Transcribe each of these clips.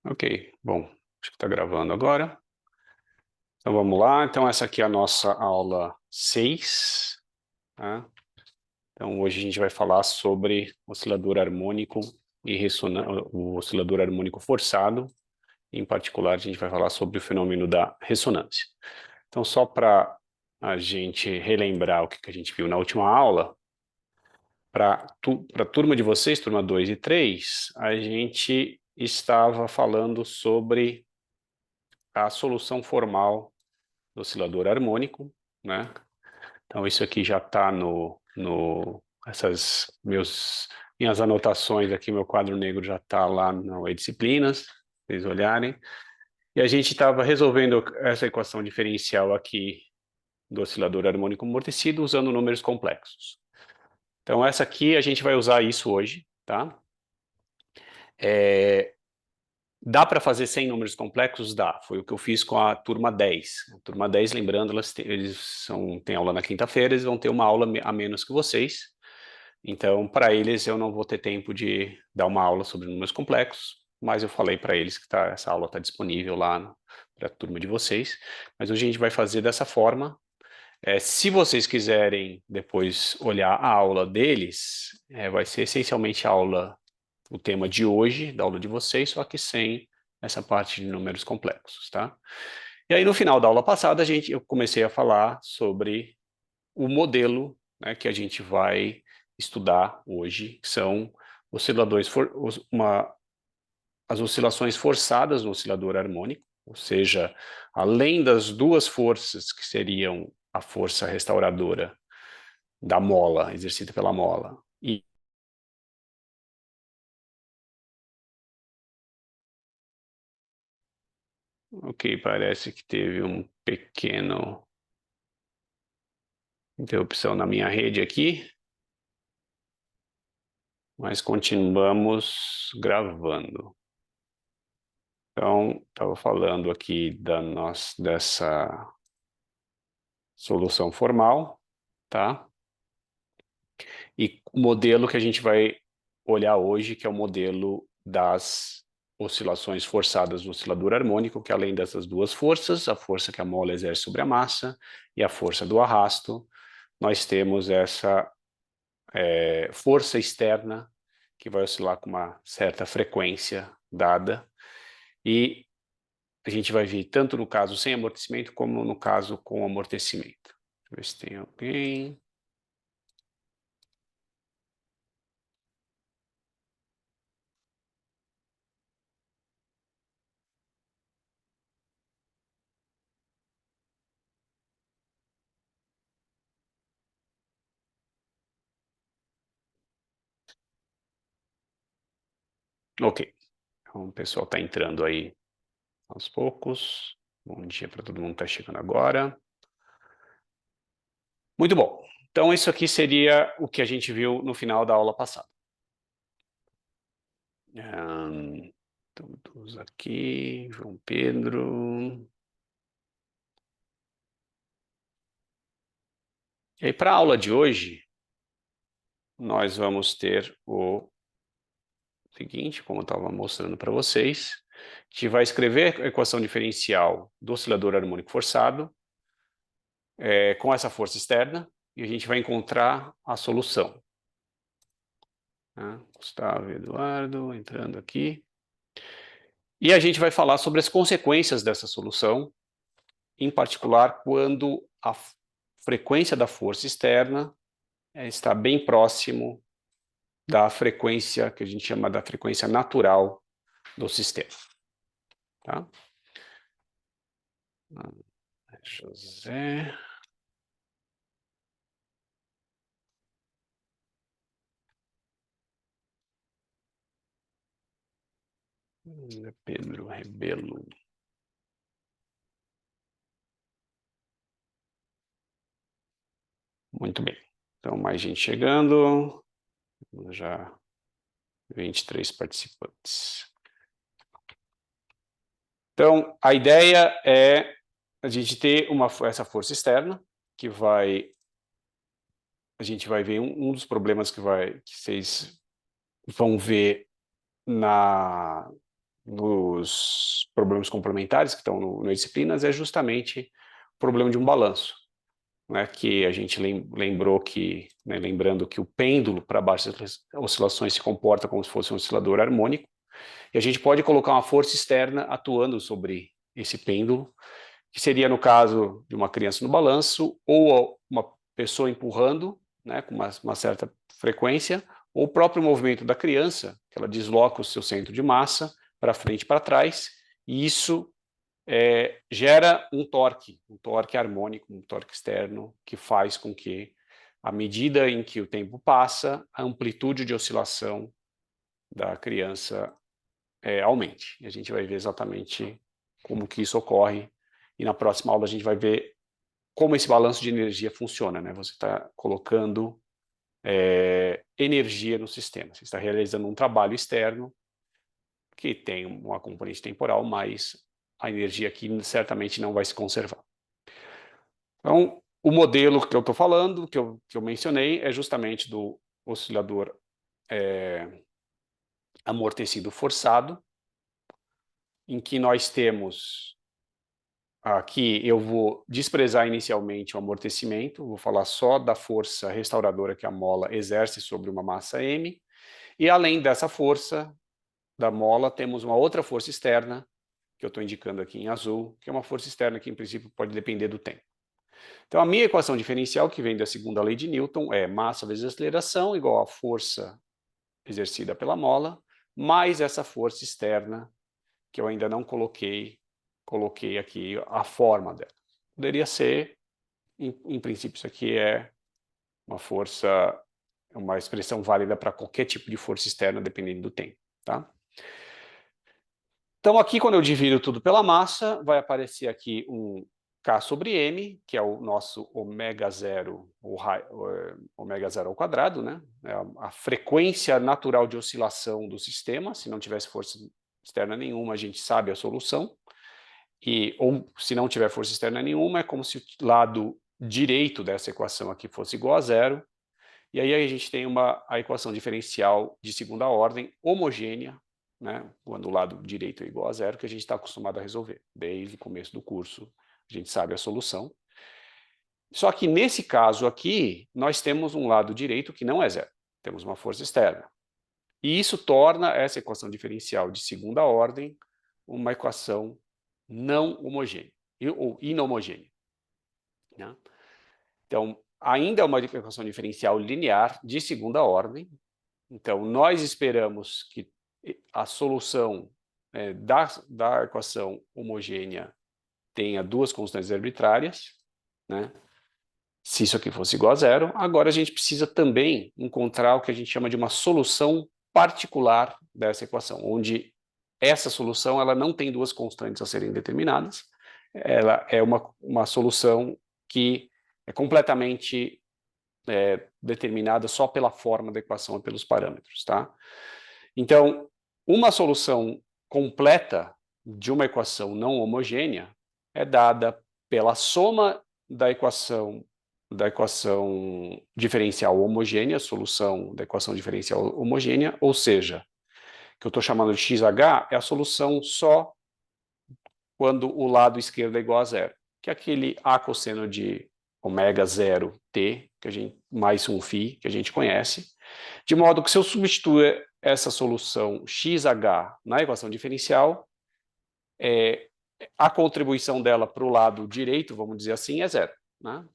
Ok, bom, acho que está gravando agora. Então vamos lá. Então essa aqui é a nossa aula 6. Tá? Então hoje a gente vai falar sobre oscilador harmônico e o oscilador harmônico forçado. Em particular, a gente vai falar sobre o fenômeno da ressonância. Então só para a gente relembrar o que a gente viu na última aula, para a turma de vocês, turma 2 e 3, a gente estava falando sobre a solução formal do oscilador harmônico, né? Então isso aqui já está essas minhas anotações aqui, meu quadro negro já está lá no E-Disciplinas, se vocês olharem. E a gente estava resolvendo essa equação diferencial aqui do oscilador harmônico amortecido usando números complexos. Então essa aqui a gente vai usar isso hoje, tá? Dá para fazer sem números complexos? Dá. Foi o que eu fiz com a turma 10. A turma 10, lembrando, eles têm aula na quinta-feira, eles vão ter uma aula a menos que vocês. Então, para eles, eu não vou ter tempo de dar uma aula sobre números complexos, mas eu falei para eles que essa aula está disponível lá para a turma de vocês. Mas hoje a gente vai fazer dessa forma. Se vocês quiserem depois olhar a aula deles, vai ser essencialmente a aula, o tema de hoje, da aula de vocês, só que sem essa parte de números complexos, tá? E aí, no final da aula passada, eu comecei a falar sobre o modelo, né, que a gente vai estudar hoje, que são as oscilações forçadas no oscilador harmônico, ou seja, além das duas forças que seriam a força restauradora da mola, exercida pela mola, e ok, parece que teve um pequeno interrupção na minha rede aqui, mas continuamos gravando. Então, estava falando aqui dessa solução formal, tá? E o modelo que a gente vai olhar hoje, que é o modelo das oscilações forçadas no oscilador harmônico, que além dessas duas forças, a força que a mola exerce sobre a massa e a força do arrasto, nós temos essa força externa que vai oscilar com uma certa frequência dada, e a gente vai ver tanto no caso sem amortecimento como no caso com amortecimento. Deixa eu ver se tem alguém. Ok, então o pessoal está entrando aí aos poucos. Bom dia para todo mundo que está chegando agora. Muito bom. Então, isso aqui seria o que a gente viu no final da aula passada. Todos aqui, João Pedro. E aí, para a aula de hoje, nós vamos ter o seguinte, como eu estava mostrando para vocês. A gente vai escrever a equação diferencial do oscilador harmônico forçado com essa força externa, e a gente vai encontrar a solução. Gustavo Eduardo entrando aqui. E a gente vai falar sobre as consequências dessa solução, em particular quando a frequência da força externa está bem próximo da frequência que a gente chama da frequência natural do sistema. Tá? José. Pedro Rebelo. Muito bem. Então, mais gente chegando. Já 23 participantes. Então, a ideia é a gente ter essa força externa, que a gente vai ver um dos problemas que vocês vão ver nos problemas complementares que estão nas disciplinas é justamente o problema de um balanço, né, que a gente lembrou que, né, lembrando que o pêndulo para baixas oscilações se comporta como se fosse um oscilador harmônico, e a gente pode colocar uma força externa atuando sobre esse pêndulo, que seria no caso de uma criança no balanço, ou uma pessoa empurrando, né, com uma certa frequência, ou o próprio movimento da criança, que ela desloca o seu centro de massa para frente e para trás, e isso gera um torque harmônico, um torque externo, que faz com que, à medida em que o tempo passa, a amplitude de oscilação da criança aumente. E a gente vai ver exatamente como que isso ocorre, e na próxima aula a gente vai ver como esse balanço de energia funciona, né? Você está colocando energia no sistema, você está realizando um trabalho externo que tem uma componente temporal, mas a energia aqui certamente não vai se conservar. Então, o modelo que eu estou falando, que eu mencionei, é justamente do oscilador amortecido forçado, em que nós temos aqui, eu vou desprezar inicialmente o amortecimento, vou falar só da força restauradora que a mola exerce sobre uma massa M, e além dessa força da mola, temos uma outra força externa, que eu estou indicando aqui em azul, que é uma força externa que, em princípio, pode depender do tempo. Então, a minha equação diferencial, que vem da segunda lei de Newton, é massa vezes aceleração igual a força exercida pela mola, mais essa força externa, que eu ainda não coloquei aqui a forma dela. Poderia ser, em princípio, isso aqui é uma força, uma expressão válida para qualquer tipo de força externa, dependendo do tempo, tá? Então, aqui, quando eu divido tudo pela massa, vai aparecer aqui um K sobre M, que é o nosso ômega zero, ômega zero ao quadrado, né? É a frequência natural de oscilação do sistema. Se não tivesse força externa nenhuma, a gente sabe a solução. Ou se não tiver força externa nenhuma, é como se o lado direito dessa equação aqui fosse igual a zero. E aí a gente tem a equação diferencial de segunda ordem homogênea, né, quando o lado direito é igual a zero, que a gente está acostumado a resolver. Desde o começo do curso, a gente sabe a solução. Só que nesse caso aqui, nós temos um lado direito que não é zero. Temos uma força externa. E isso torna essa equação diferencial de segunda ordem uma equação não homogênea, ou inhomogênea, né? Então, ainda é uma equação diferencial linear de segunda ordem. Então, nós esperamos que a solução da equação homogênea tenha duas constantes arbitrárias, né? Se isso aqui fosse igual a zero, agora a gente precisa também encontrar o que a gente chama de uma solução particular dessa equação, onde essa solução ela não tem duas constantes a serem determinadas, ela é uma solução que é completamente determinada só pela forma da equação e pelos parâmetros, tá? Então, uma solução completa de uma equação não homogênea é dada pela soma da equação diferencial homogênea, solução da equação diferencial homogênea, ou seja, que eu estou chamando de XH, é a solução só quando o lado esquerdo é igual a zero, que é aquele A cosseno de ômega zero T, que a gente, mais um φ, que a gente conhece, de modo que se eu substituir essa solução XH na equação diferencial, a contribuição dela para o lado direito, vamos dizer assim, é zero, né?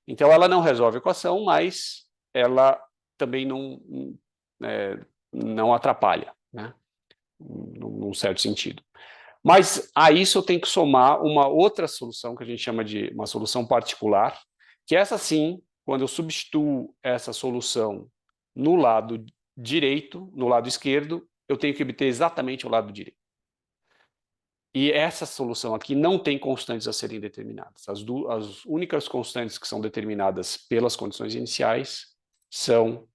Então, ela não resolve a equação, mas ela também não atrapalha, né? Num certo sentido. Mas a isso eu tenho que somar uma outra solução, que a gente chama de uma solução particular, que essa sim, quando eu substituo essa solução no lado direito, no lado esquerdo, eu tenho que obter exatamente o lado direito. E essa solução aqui não tem constantes a serem determinadas. As únicas constantes que são determinadas pelas condições iniciais são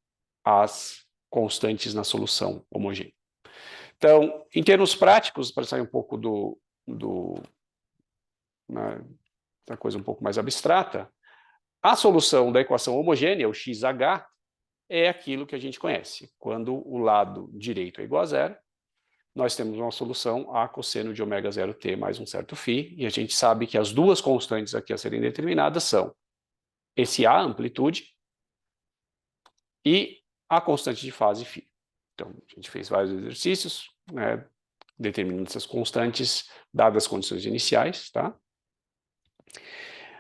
as constantes na solução homogênea. Então, em termos práticos, para sair um pouco da coisa um pouco mais abstrata, a solução da equação homogênea, o XH, é aquilo que a gente conhece. Quando o lado direito é igual a zero, nós temos uma solução a cosseno de ômega 0t mais um certo φ, e a gente sabe que as duas constantes aqui a serem determinadas são esse A, amplitude, e a constante de fase φ. Então, a gente fez vários exercícios, né, determinando essas constantes, dadas as condições iniciais, tá?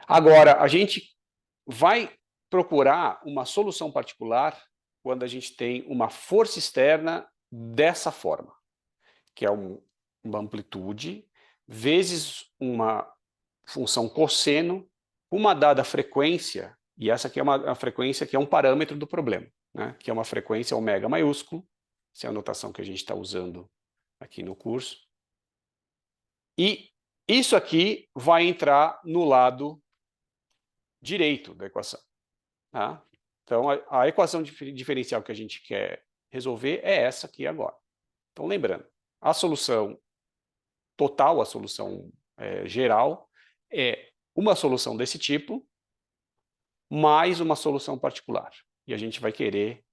Agora, a gente vai procurar uma solução particular quando a gente tem uma força externa dessa forma, que é uma amplitude vezes uma função cosseno, uma dada frequência, e essa aqui é uma frequência que é um parâmetro do problema, né, que é uma frequência ômega maiúsculo, essa é a notação que a gente está usando aqui no curso, e isso aqui vai entrar no lado direito da equação. Tá? Então, a equação diferencial que a gente quer resolver é essa aqui agora. Então, lembrando, a solução total, a solução geral, é uma solução desse tipo, mais uma solução particular. E a gente vai querer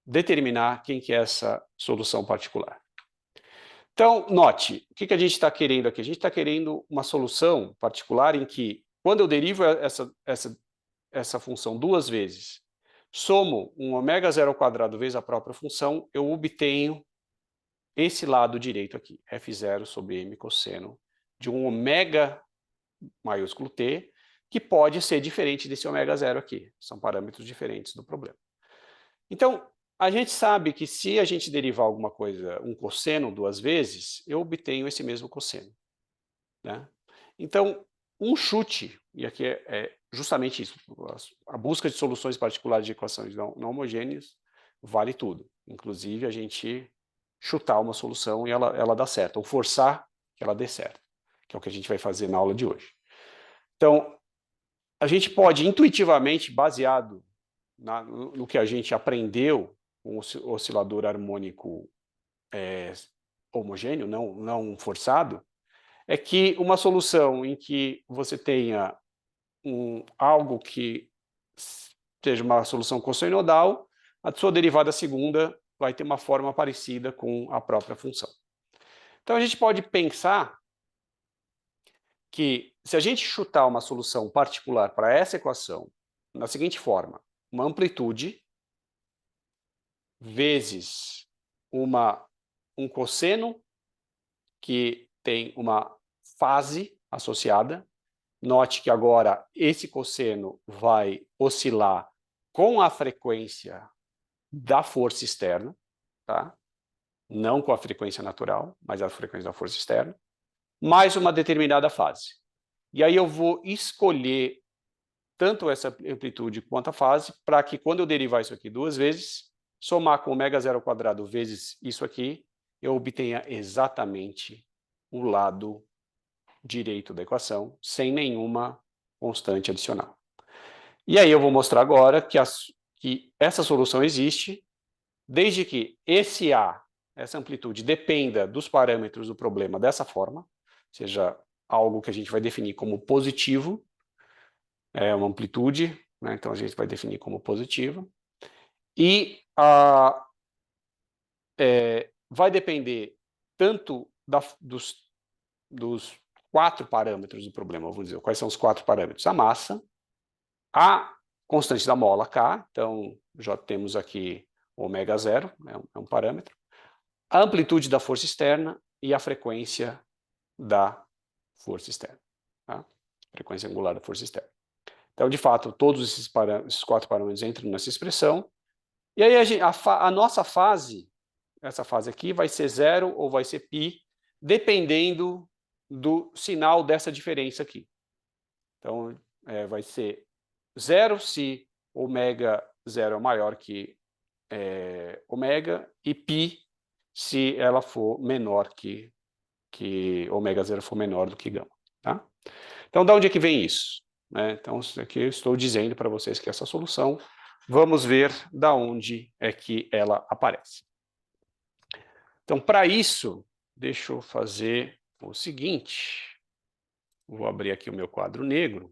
determinar quem que é essa solução particular. Então, note, o que a gente está querendo aqui? A gente está querendo uma solução particular em que, quando eu derivo essa função duas vezes, somo um ômega zero ao quadrado vezes a própria função, eu obtenho esse lado direito aqui, f0 sobre m cosseno de um ômega maiúsculo t, que pode ser diferente desse ômega zero aqui. São parâmetros diferentes do problema. Então, a gente sabe que se a gente derivar alguma coisa, um cosseno duas vezes, eu obtenho esse mesmo cosseno, né? Então, um chute, e aqui é justamente isso, a busca de soluções particulares de equações não homogêneas vale tudo, inclusive a gente chutar uma solução e ela dá certo, ou forçar que ela dê certo, que é o que a gente vai fazer na aula de hoje. Então, a gente pode intuitivamente, baseado no que a gente aprendeu com o oscilador harmônico homogêneo, não forçado, é que uma solução em que você tenha algo que seja uma solução cossenoidal, a sua derivada segunda vai ter uma forma parecida com a própria função. Então, a gente pode pensar que, se a gente chutar uma solução particular para essa equação, na seguinte forma, uma amplitude vezes um cosseno que tem uma fase associada. Note que agora esse cosseno vai oscilar com a frequência da força externa, tá? Não com a frequência natural, mas a frequência da força externa, mais uma determinada fase. E aí eu vou escolher tanto essa amplitude quanto a fase, para que quando eu derivar isso aqui duas vezes, somar com ômega zero ao quadrado vezes isso aqui, eu obtenha exatamente o lado direito da equação, sem nenhuma constante adicional. E aí eu vou mostrar agora que essa solução existe, desde que esse A, essa amplitude, dependa dos parâmetros do problema dessa forma, seja algo que a gente vai definir como positivo, é uma amplitude, né? Então a gente vai definir como positiva, e vai depender tanto dos quatro parâmetros do problema, vamos dizer, quais são os quatro parâmetros? A massa, a constante da mola K, então já temos aqui ômega zero, é um parâmetro, a amplitude da força externa e a frequência da força externa, tá? Frequência angular da força externa. Então, de fato, todos esses quatro parâmetros entram nessa expressão, e aí a nossa fase, essa fase aqui, vai ser zero ou vai ser π, dependendo do sinal dessa diferença aqui. Então, vai ser zero se ômega zero é maior que ômega, e π se ela for menor que ômega zero for menor do que gama. Tá? Então, de onde é que vem isso? Então, aqui eu estou dizendo para vocês que essa solução, vamos ver da onde é que ela aparece. Então, para isso, deixa eu fazer o seguinte, vou abrir aqui o meu quadro negro.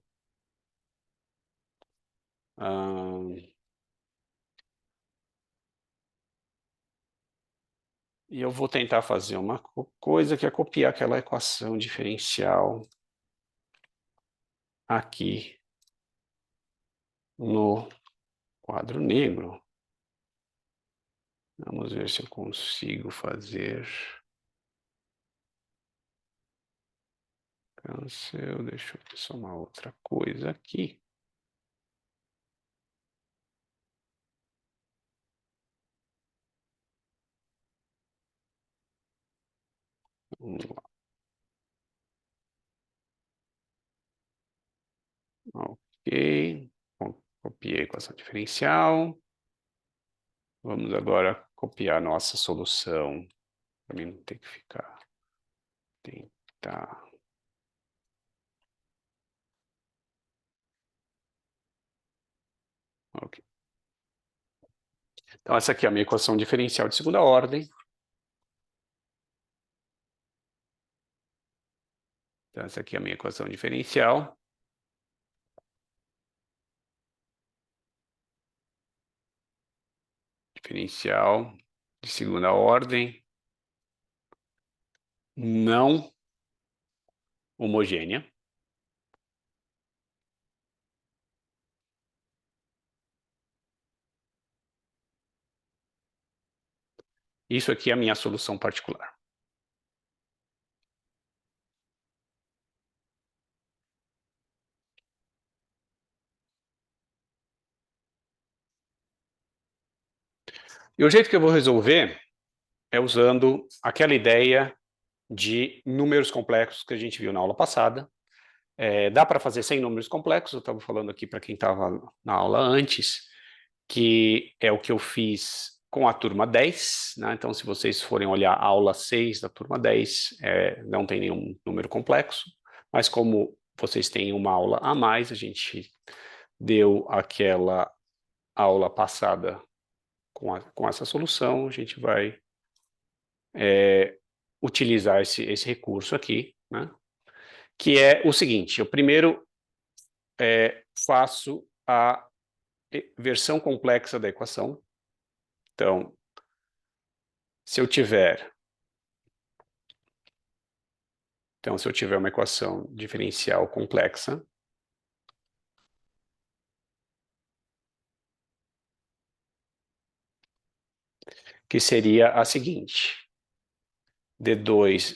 E eu vou tentar fazer uma coisa que é copiar aquela equação diferencial aqui no quadro negro. Vamos ver se eu consigo fazer. Cancel, deixa eu ver só uma outra coisa aqui. Vamos lá. Ok. Copiei a equação diferencial. Vamos agora copiar a nossa solução. Para mim não ter que ficar. Tentar. Ok. Então, essa aqui é a minha equação diferencial de segunda ordem. Então, essa aqui é a minha equação diferencial. Diferencial de segunda ordem. Não homogênea. Isso aqui é a minha solução particular. E o jeito que eu vou resolver é usando aquela ideia de números complexos que a gente viu na aula passada. Dá para fazer sem números complexos, eu estava falando aqui para quem estava na aula antes, que é o que eu fiz com a turma 10, né? Então, se vocês forem olhar a aula 6 da turma 10, não tem nenhum número complexo, mas como vocês têm uma aula a mais, a gente deu aquela aula passada com essa solução, a gente vai utilizar esse recurso aqui, né? Que é o seguinte: eu primeiro faço a versão complexa da equação. Então, se eu tiver uma equação diferencial complexa, que seria a seguinte: d2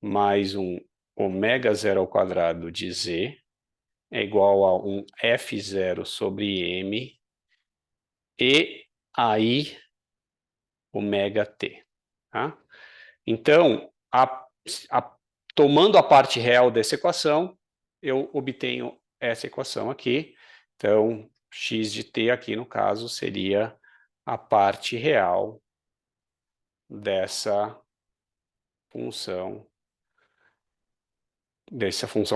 mais um ômega zero ao quadrado de z é igual a um f0 sobre m e aí ômega t. Tá? Então, tomando a parte real dessa equação, eu obtenho essa equação aqui. Então, x de t aqui, no caso, seria a parte real dessa função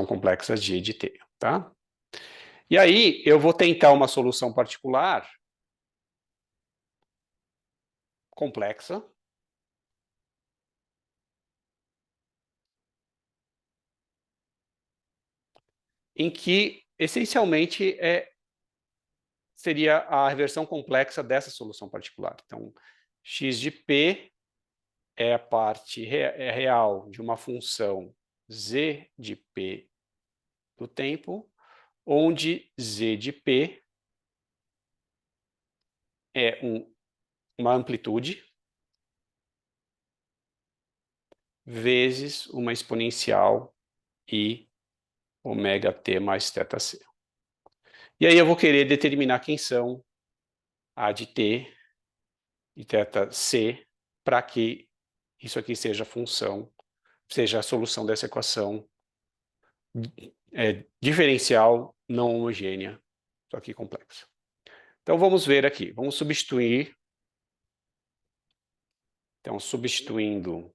complexa g de t, tá? E aí, eu vou tentar uma solução particular complexa, em que, essencialmente, seria a reversão complexa dessa solução particular. Então, x de p é a parte real de uma função z de p do tempo, onde z de p é uma amplitude vezes uma exponencial i ômega t mais θc. E aí eu vou querer determinar quem são a de t e θc para que isso aqui seja a solução dessa equação diferencial não homogênea, só que complexa. Então vamos ver aqui, vamos substituir. Então, substituindo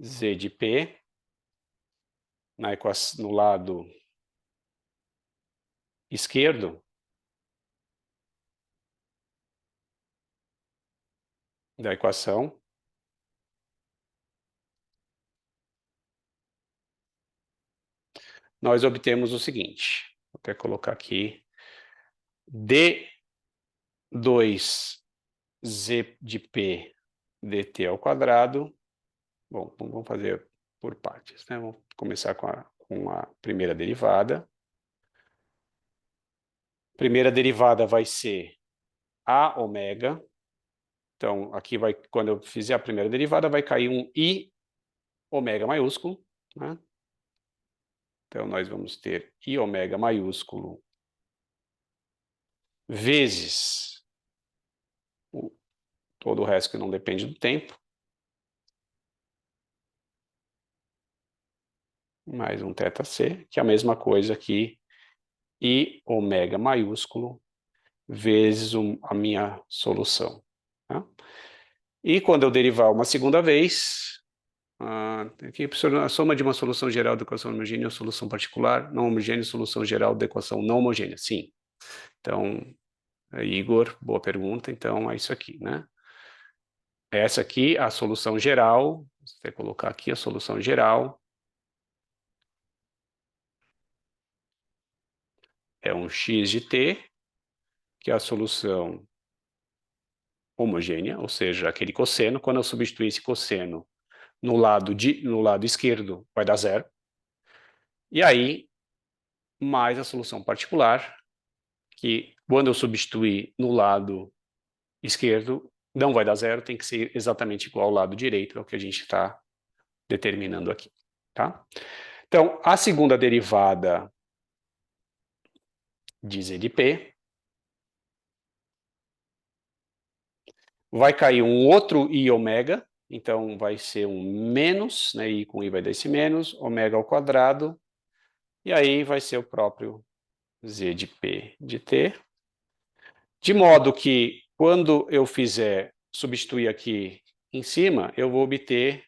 z de p no lado esquerdo da equação, nós obtemos o seguinte: até colocar aqui, d2z de p dt ao quadrado. Bom, vamos fazer por partes, né? Vamos começar com a primeira derivada. Primeira derivada vai ser a ômega. Então, aqui vai, quando eu fizer a primeira derivada, vai cair um i ômega maiúsculo, né? Então, nós vamos ter i ômega maiúsculo vezes todo o resto que não depende do tempo, mais um θc, que é a mesma coisa que i ômega maiúsculo vezes a minha solução. Tá? E quando eu derivar uma segunda vez, aqui a soma de uma solução geral da equação homogênea ou solução particular, não homogênea, solução geral da equação não homogênea. Sim. Então, Igor, boa pergunta. Então, é isso aqui, né? Essa aqui, a solução geral, você colocar aqui a solução geral, é um x de t, que é a solução homogênea, ou seja, aquele cosseno. Quando eu substituir esse cosseno no lado esquerdo, vai dar zero. E aí, mais a solução particular, que quando eu substituir no lado esquerdo, não vai dar zero, tem que ser exatamente igual ao lado direito, é o que a gente está determinando aqui. Tá? Então, a segunda derivada de z de p vai cair um outro i ômega, então vai ser um menos, né, i com i vai dar esse menos, ômega ao quadrado, e aí vai ser o próprio z de p de t, de modo que quando eu fizer substituir aqui em cima, eu vou obter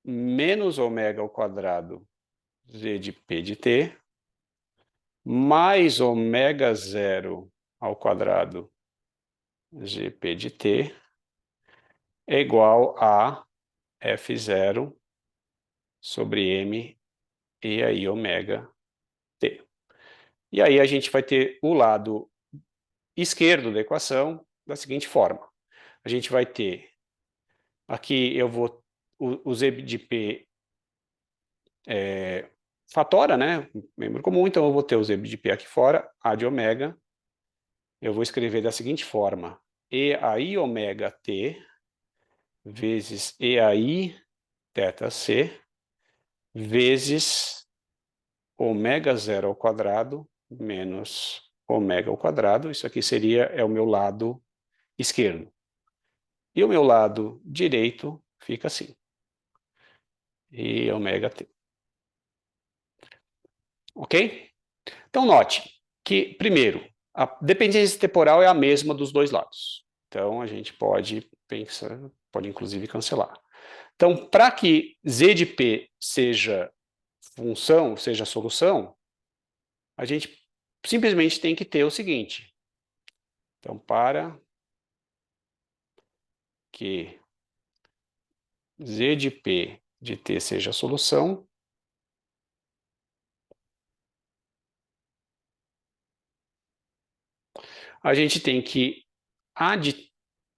menos ômega ao quadrado z de p de t, mais ômega zero ao quadrado gp de t, é igual a f0 sobre m e aí ômega t. E aí a gente vai ter o lado esquerdo da equação da seguinte forma. A gente vai ter, aqui eu vou, o z de p fatora, né, membro comum, então eu vou ter o z de p aqui fora, a de ômega, eu vou escrever da seguinte forma, e aí ômega t vezes e aí θc vezes ômega zero ao quadrado menos ômega ao quadrado. Isso aqui é o meu lado esquerdo. E o meu lado direito fica assim. E ômega t. Ok? Então, note que, primeiro, a dependência temporal é a mesma dos dois lados. Então, a gente pode pensar, pode inclusive cancelar. Então, para que z de p seja função, seja solução, a gente simplesmente tem que ter o seguinte. Então, para que z de p de t seja a solução, a gente tem que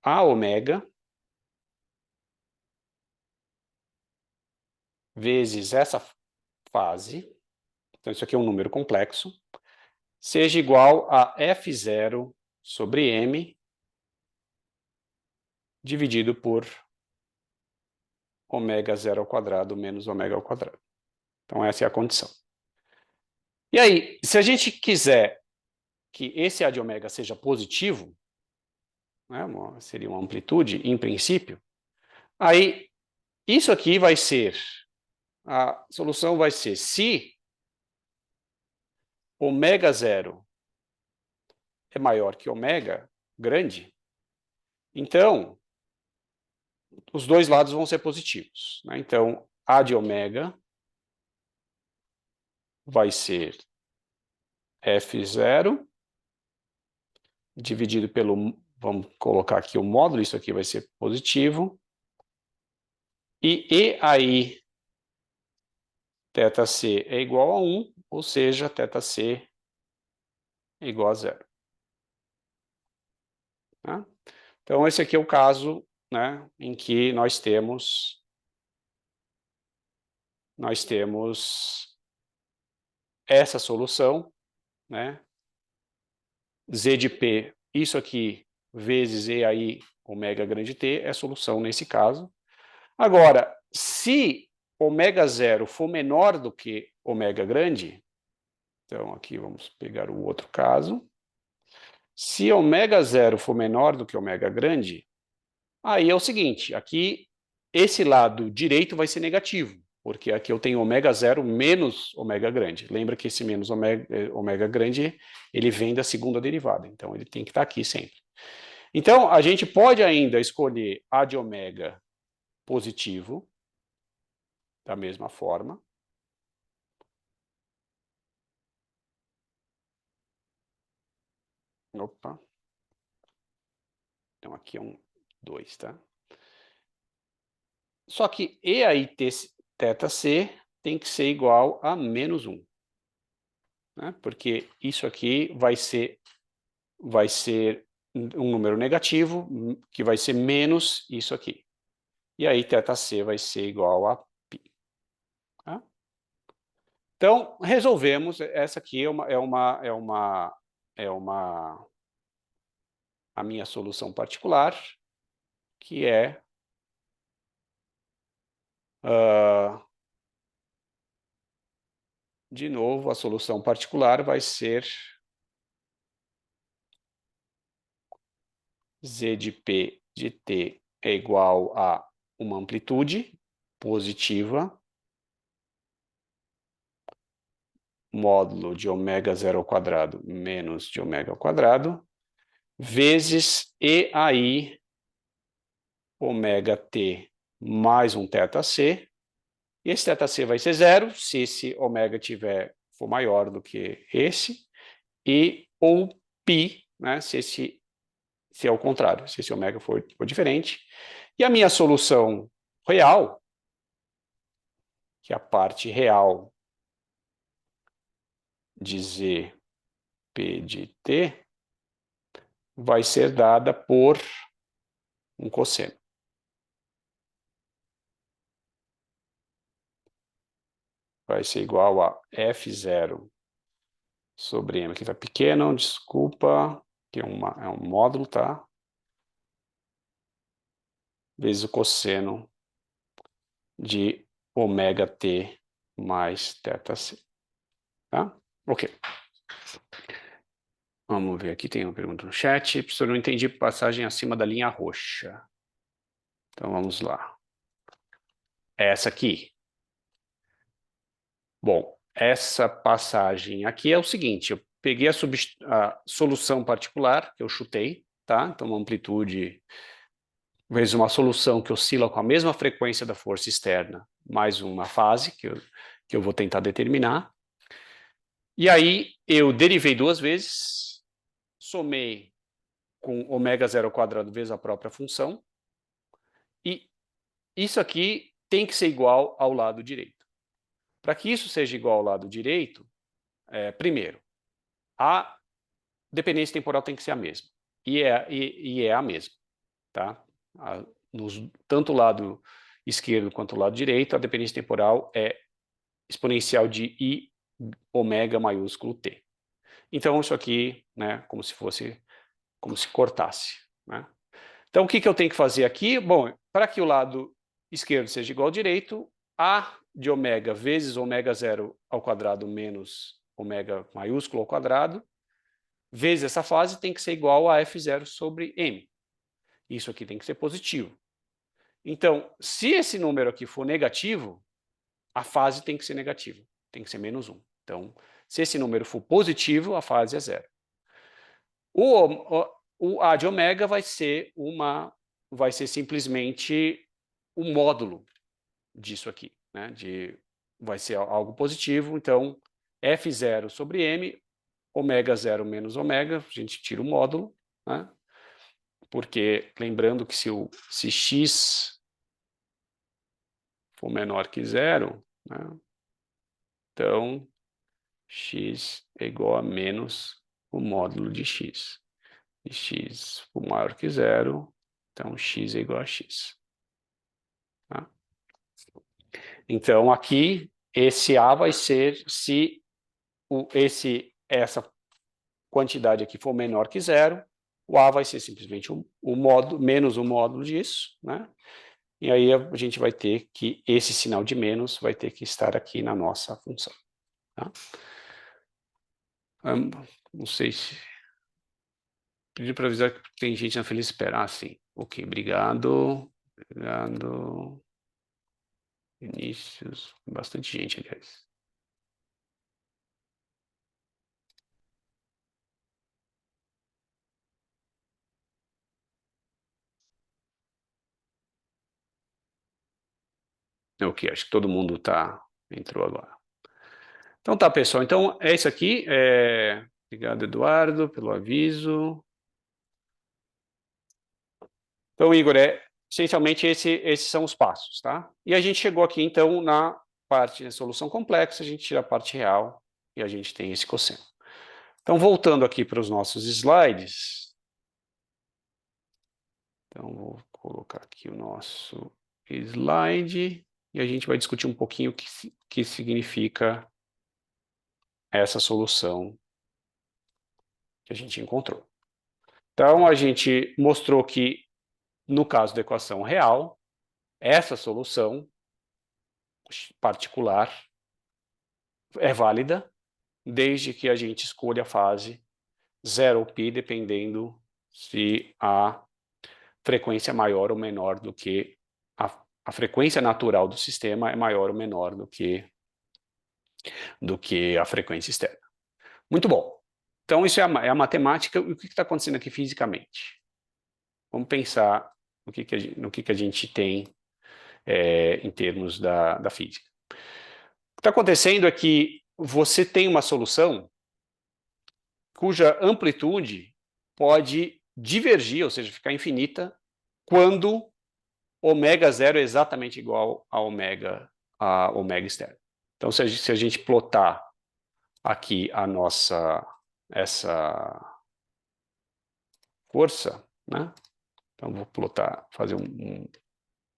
a ômega vezes essa fase, então isso aqui é um número complexo, seja igual a f0 sobre m dividido por ômega zero ao quadrado menos ômega ao quadrado. Então essa é a condição. E aí, se a gente quiser que esse A de ômega seja positivo, né, seria uma amplitude, em princípio, aí isso aqui vai ser, a solução vai ser se ômega zero é maior que ômega grande, então os dois lados vão ser positivos. Né? Então, A de ômega vai ser F0 dividido pelo, vamos colocar aqui o módulo, isso aqui vai ser positivo, e aí θc é igual a 1, ou seja, θc é igual a zero. Tá? Então, esse aqui é o caso, né, em que nós temos essa solução, né, z de p, isso aqui, vezes e aí, ômega grande t, é a solução nesse caso. Agora, se ômega zero for menor do que ômega grande, então aqui vamos pegar o outro caso. Se ômega zero for menor do que ômega grande, aí é o seguinte, aqui esse lado direito vai ser negativo, porque aqui eu tenho ômega zero menos ômega grande. Lembra que esse menos ômega grande, ele vem da segunda derivada, então ele tem que estar aqui sempre. Então, a gente pode ainda escolher a de ômega positivo, da mesma forma. Opa. Então, aqui é um 2, tá? Só que E aí θc tem que ser igual a menos 1. Né? Porque isso aqui vai ser um número negativo, que vai ser menos isso aqui. E aí θc vai ser igual a π. Tá? Então, resolvemos, essa aqui a minha solução particular, que é de novo, a solução particular vai ser z de p de t é igual a uma amplitude positiva, módulo de ômega zero ao quadrado menos de ômega ao quadrado, vezes e aí ômega t mais um θc, e esse θc vai ser zero se esse ômega for maior do que esse, e ou π, né, se é o contrário, se esse ômega for diferente. E a minha solução real, que é a parte real de z p de t, vai ser dada por um cosseno. Vai ser igual a f0 sobre m, que está pequeno, desculpa, que é um módulo, tá? Vezes o cosseno de ômega t mais θc. Tá? Ok. Vamos ver aqui, tem uma pergunta no chat. Professor, não entendi passagem acima da linha roxa. Então vamos lá. Essa aqui. Bom, essa passagem aqui é o seguinte, eu peguei a solução particular que eu chutei, tá? Então uma amplitude vezes uma solução que oscila com a mesma frequência da força externa, mais uma fase que eu vou tentar determinar. E aí eu derivei duas vezes, somei com ômega zero ao quadrado vezes a própria função, e isso aqui tem que ser igual ao lado direito. Para que isso seja igual ao lado direito, primeiro, a dependência temporal tem que ser a mesma, e é a mesma. Tá? Tanto o lado esquerdo quanto o lado direito, a dependência temporal é exponencial de I ômega maiúsculo T. Então, isso aqui, né, como se cortasse. Né? Então, o que eu tenho que fazer aqui? Bom, para que o lado esquerdo seja igual ao direito, A de ômega vezes ômega zero ao quadrado menos ômega maiúsculo ao quadrado, vezes essa fase tem que ser igual a F0 sobre M. Isso aqui tem que ser positivo. Então, se esse número aqui for negativo, a fase tem que ser negativa, tem que ser menos 1. Então, se esse número for positivo, a fase é zero. O A de ômega vai ser simplesmente o módulo disso aqui, né? Vai ser algo positivo, então F0 sobre M, ômega 0 menos ômega, a gente tira o módulo, né? Porque lembrando que se x for menor que zero, né? Então, x é igual a menos o módulo de x. E x for maior que zero, então x é igual a x. Tá? Então, aqui, esse A vai ser se essa quantidade aqui for menor que zero, o A vai ser simplesmente o módulo, menos o módulo disso, né? E aí a gente vai ter que, esse sinal de menos vai ter que estar aqui na nossa função. Tá? Não sei se... Pedi para avisar que tem gente na fila esperar, sim. Ok, obrigado. Obrigado. Vinícius, bastante gente, aliás. Ok, acho que todo mundo entrou agora. Então tá, pessoal. Então é isso aqui. Obrigado, Eduardo, pelo aviso. Então, Igor, essencialmente esses são os passos, tá? E a gente chegou aqui, então, na parte de solução complexa, a gente tira a parte real e a gente tem esse cosseno. Então, voltando aqui para os nossos slides. Então, vou colocar aqui o nosso slide e a gente vai discutir um pouquinho o que significa essa solução que a gente encontrou. Então, a gente mostrou que, no caso da equação real, essa solução particular é válida desde que a gente escolha a fase 0π, dependendo se a frequência é maior ou menor do que a frequência natural do sistema é maior ou menor do que a frequência externa. Muito bom. Então, isso é a matemática. E o que está acontecendo aqui fisicamente? Vamos pensar no que a gente tem em termos da física. O que está acontecendo é que você tem uma solução cuja amplitude pode divergir, ou seja, ficar infinita, quando ômega zero é exatamente igual a ômega externo. Então, se a gente plotar aqui essa força, né? Então, vou fazer um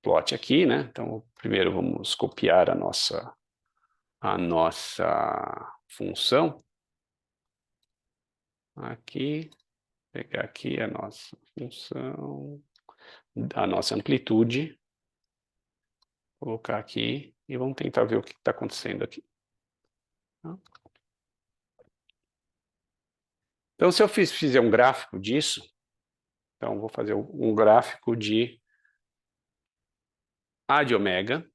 plot aqui, né? Então, primeiro vamos copiar a nossa função. Aqui, pegar aqui a nossa função, a nossa amplitude, colocar aqui e vamos tentar ver o que está acontecendo aqui. Então, se eu fizer um gráfico disso, então vou fazer um gráfico de A de ômega,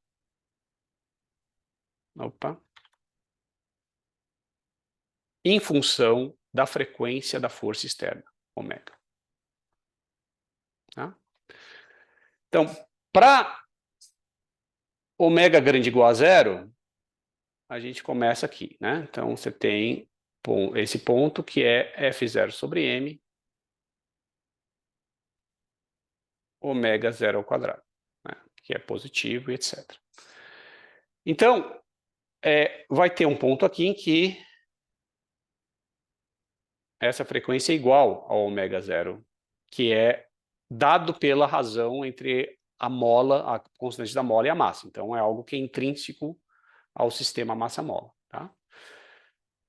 em função da frequência da força externa, ômega. Tá? Então, para ômega grande igual a zero, a gente começa aqui, né? Então, você tem esse ponto que é F0 sobre M, ômega zero ao quadrado, né? Que é positivo e etc. Então, vai ter um ponto aqui em que essa frequência é igual ao ômega zero, que é dado pela razão entre a mola, a constante da mola e a massa. Então, é algo que é intrínseco ao sistema massa-mola. Tá?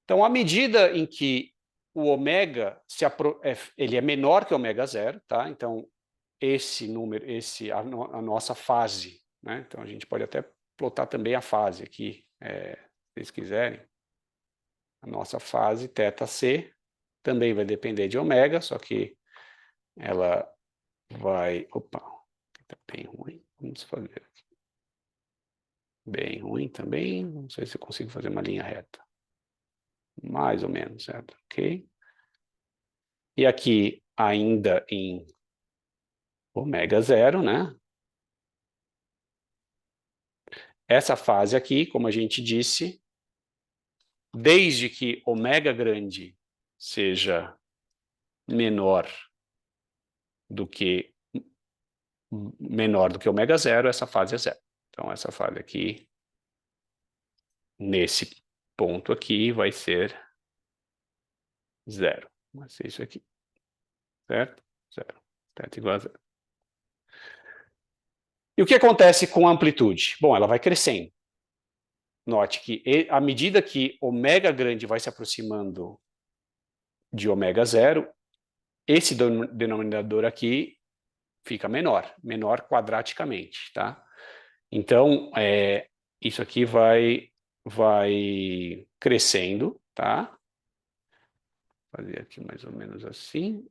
Então, à medida em que o ômega ele é menor que o ômega zero, tá? Então, esse número, a nossa fase, né? Então, a gente pode até plotar também a fase aqui, se vocês quiserem. A nossa fase, θc, também vai depender de ômega, só que ela vai... Opa, está bem ruim. Vamos fazer aqui. Bem ruim também. Não sei se eu consigo fazer uma linha reta. Mais ou menos, certo? Ok. E aqui, ainda em ômega zero, né? Essa fase aqui, como a gente disse, desde que ômega grande seja menor do que ômega zero, essa fase é zero. Então, essa fase aqui, nesse ponto aqui vai ser 0. Vai ser isso aqui. Certo? 0. Θ igual a 0. E o que acontece com a amplitude? Bom, ela vai crescendo. Note que à medida que ômega grande vai se aproximando de ômega zero, esse denominador aqui fica menor, menor quadraticamente, tá? Então, isso aqui vai crescendo, tá? Vou fazer aqui mais ou menos assim.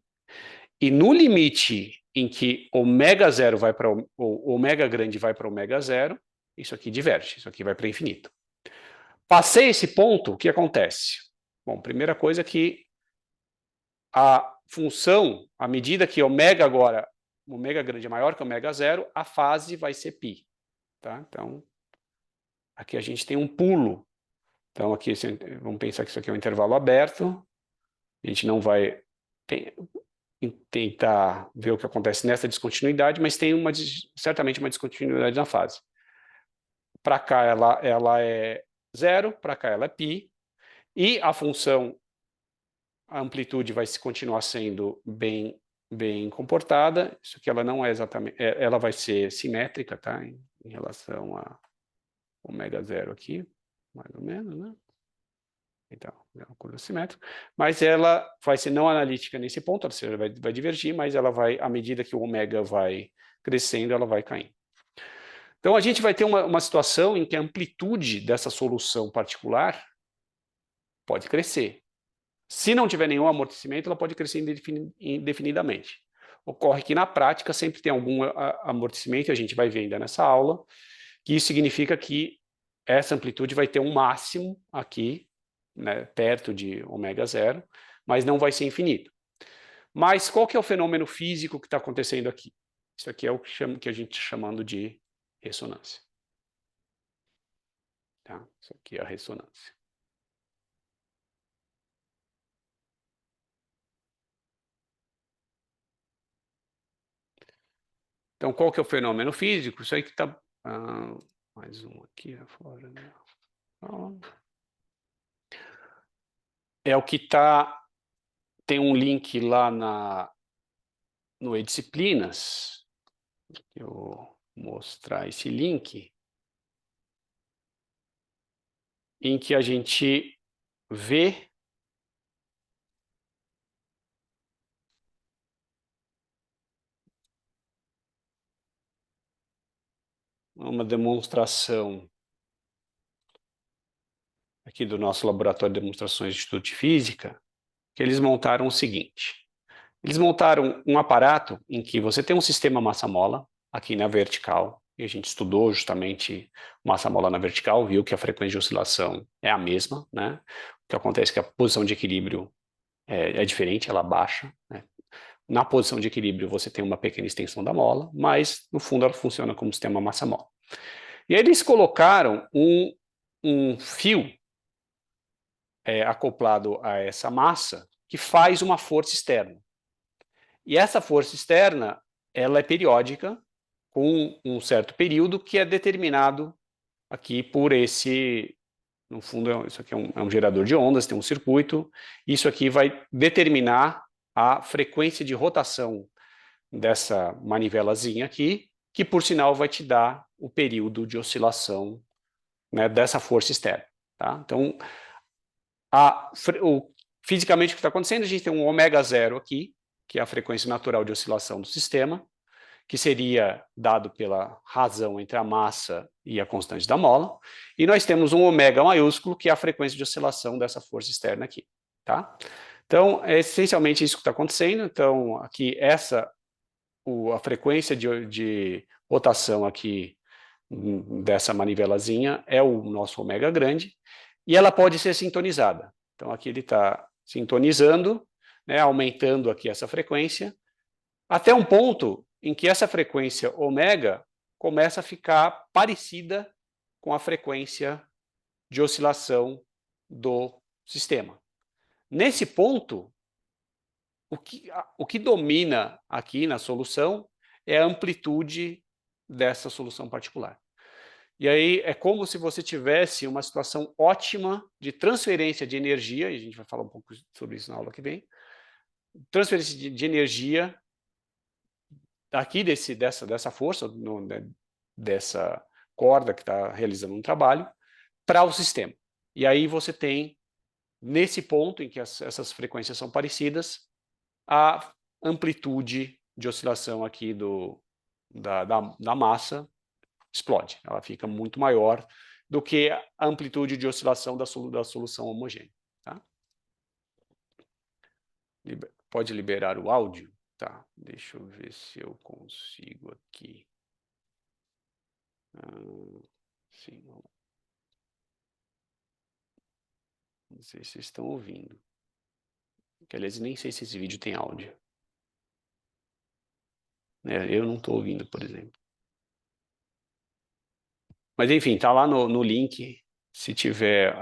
E no limite em que ômega zero vai para ômega grande vai para ômega zero, isso aqui diverge, isso aqui vai para infinito. Passei esse ponto, o que acontece? Bom, primeira coisa é que a função, à medida que ômega grande é maior que ômega zero, a fase vai ser π. Tá? Então, aqui a gente tem um pulo. Então, aqui, vamos pensar que isso aqui é um intervalo aberto. A gente não vai tentar ver o que acontece nessa descontinuidade, mas tem certamente uma descontinuidade na fase. Para cá ela é zero, para cá ela é π, e a função, a amplitude vai continuar sendo bem comportada. Isso aqui ela não é exatamente, ela vai ser simétrica, tá? Em relação a ômega zero aqui, mais ou menos, né? Então, é uma curva simétrica, mas ela vai ser não analítica nesse ponto, ou seja, vai divergir, mas ela vai, à medida que o ômega vai crescendo, ela vai caindo. Então, a gente vai ter uma situação em que a amplitude dessa solução particular pode crescer. Se não tiver nenhum amortecimento, ela pode crescer indefinidamente. Ocorre que, na prática, sempre tem algum amortecimento, e a gente vai ver ainda nessa aula, que isso significa que essa amplitude vai ter um máximo aqui, né, perto de ômega zero, mas não vai ser infinito. Mas qual que é o fenômeno físico que está acontecendo aqui? Isso aqui é o que a gente está chamando de ressonância. Tá? Isso aqui é a ressonância. Então, qual que é o fenômeno físico? Isso aí que está... mais um aqui fora. Né? É o que está... Tem um link lá no E-Disciplinas. Eu vou mostrar esse link. Em que a gente vê uma demonstração aqui do nosso laboratório de demonstrações do Instituto de Física, que eles montaram o seguinte. Eles montaram um aparato em que você tem um sistema massa-mola aqui na vertical, e a gente estudou justamente massa-mola na vertical, viu que a frequência de oscilação é a mesma, né? O que acontece é que a posição de equilíbrio é diferente, ela baixa, né? Na posição de equilíbrio você tem uma pequena extensão da mola, mas no fundo ela funciona como sistema massa-mola. E aí eles colocaram um fio acoplado a essa massa que faz uma força externa. E essa força externa, ela é periódica, com um certo período que é determinado aqui por esse, no fundo, isso aqui é um gerador de ondas, tem um circuito, isso aqui vai determinar a frequência de rotação dessa manivelazinha aqui, que por sinal vai te dar o período de oscilação, né, dessa força externa. Tá? Então, fisicamente o que está acontecendo, a gente tem um ômega zero aqui, que é a frequência natural de oscilação do sistema, que seria dado pela razão entre a massa e a constante da mola, e nós temos um ômega maiúsculo, que é a frequência de oscilação dessa força externa aqui. Tá? Então, é essencialmente isso que está acontecendo. Então, aqui, a frequência de rotação aqui dessa manivelazinha é o nosso ômega grande, e ela pode ser sintonizada. Então, aqui ele está sintonizando, né, aumentando aqui essa frequência, até um ponto em que essa frequência ômega começa a ficar parecida com a frequência de oscilação do sistema. Nesse ponto, o que domina aqui na solução é a amplitude dessa solução particular. E aí é como se você tivesse uma situação ótima de transferência de energia, e a gente vai falar um pouco sobre isso na aula que vem, transferência de energia aqui dessa força, né, dessa corda que está realizando um trabalho, para o sistema. E aí você tem, nesse ponto em que essas frequências são parecidas, a amplitude de oscilação aqui da massa explode. Ela fica muito maior do que a amplitude de oscilação da solução homogênea. Tá? Pode liberar o áudio? Tá, deixa eu ver se eu consigo aqui. Sim, não sei se vocês estão ouvindo. Que, aliás, nem sei se esse vídeo tem áudio. Eu não estou ouvindo, por exemplo. Mas enfim, tá lá no link. Se tiver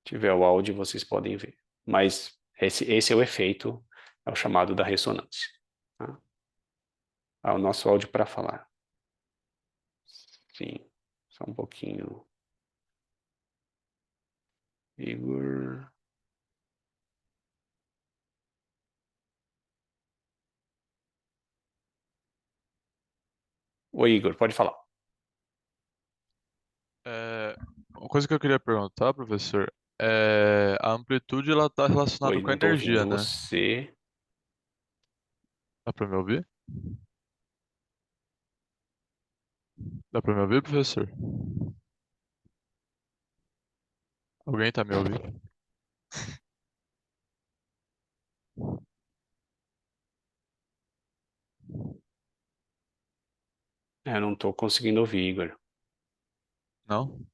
tiver o áudio, vocês podem ver. Mas esse é o efeito, é o chamado da ressonância. Tá? O nosso áudio para falar. Sim, só um pouquinho. Igor. Oi, Igor, pode falar. Uma coisa que eu queria perguntar, professor, a amplitude ela está relacionada Oi, com a não estou ouvindo energia, né? você. Dá para me ouvir? Dá para me ouvir, professor? Alguém tá me ouvindo? Não estou conseguindo ouvir, Igor. Não?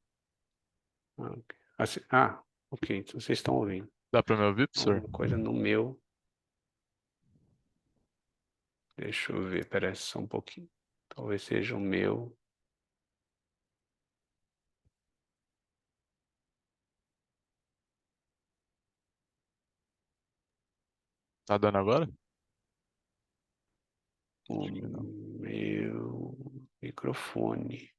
Ok. Ok, então vocês estão ouvindo. Dá para me ouvir, professor? Alguma coisa no meu. Deixa eu ver, parece só um pouquinho. Talvez seja o meu. Tá dando agora? O Acho que não. meu microfone.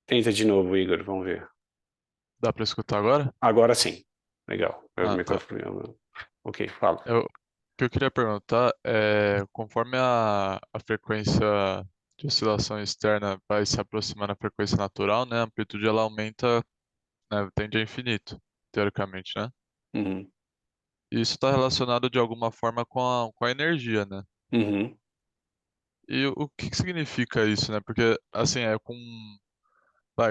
Tenta de novo, Igor, vamos ver. Dá para escutar agora? Agora sim. Legal. Meu Ah, tá. microfone. Ok, fala. O que eu queria perguntar conforme a frequência de oscilação externa vai se aproximando da frequência natural, né? A amplitude ela aumenta, né? Tende a infinito, teoricamente, né? Uhum. E isso está relacionado de alguma forma com a energia, né? Uhum. E o que que significa isso, né? Porque, assim,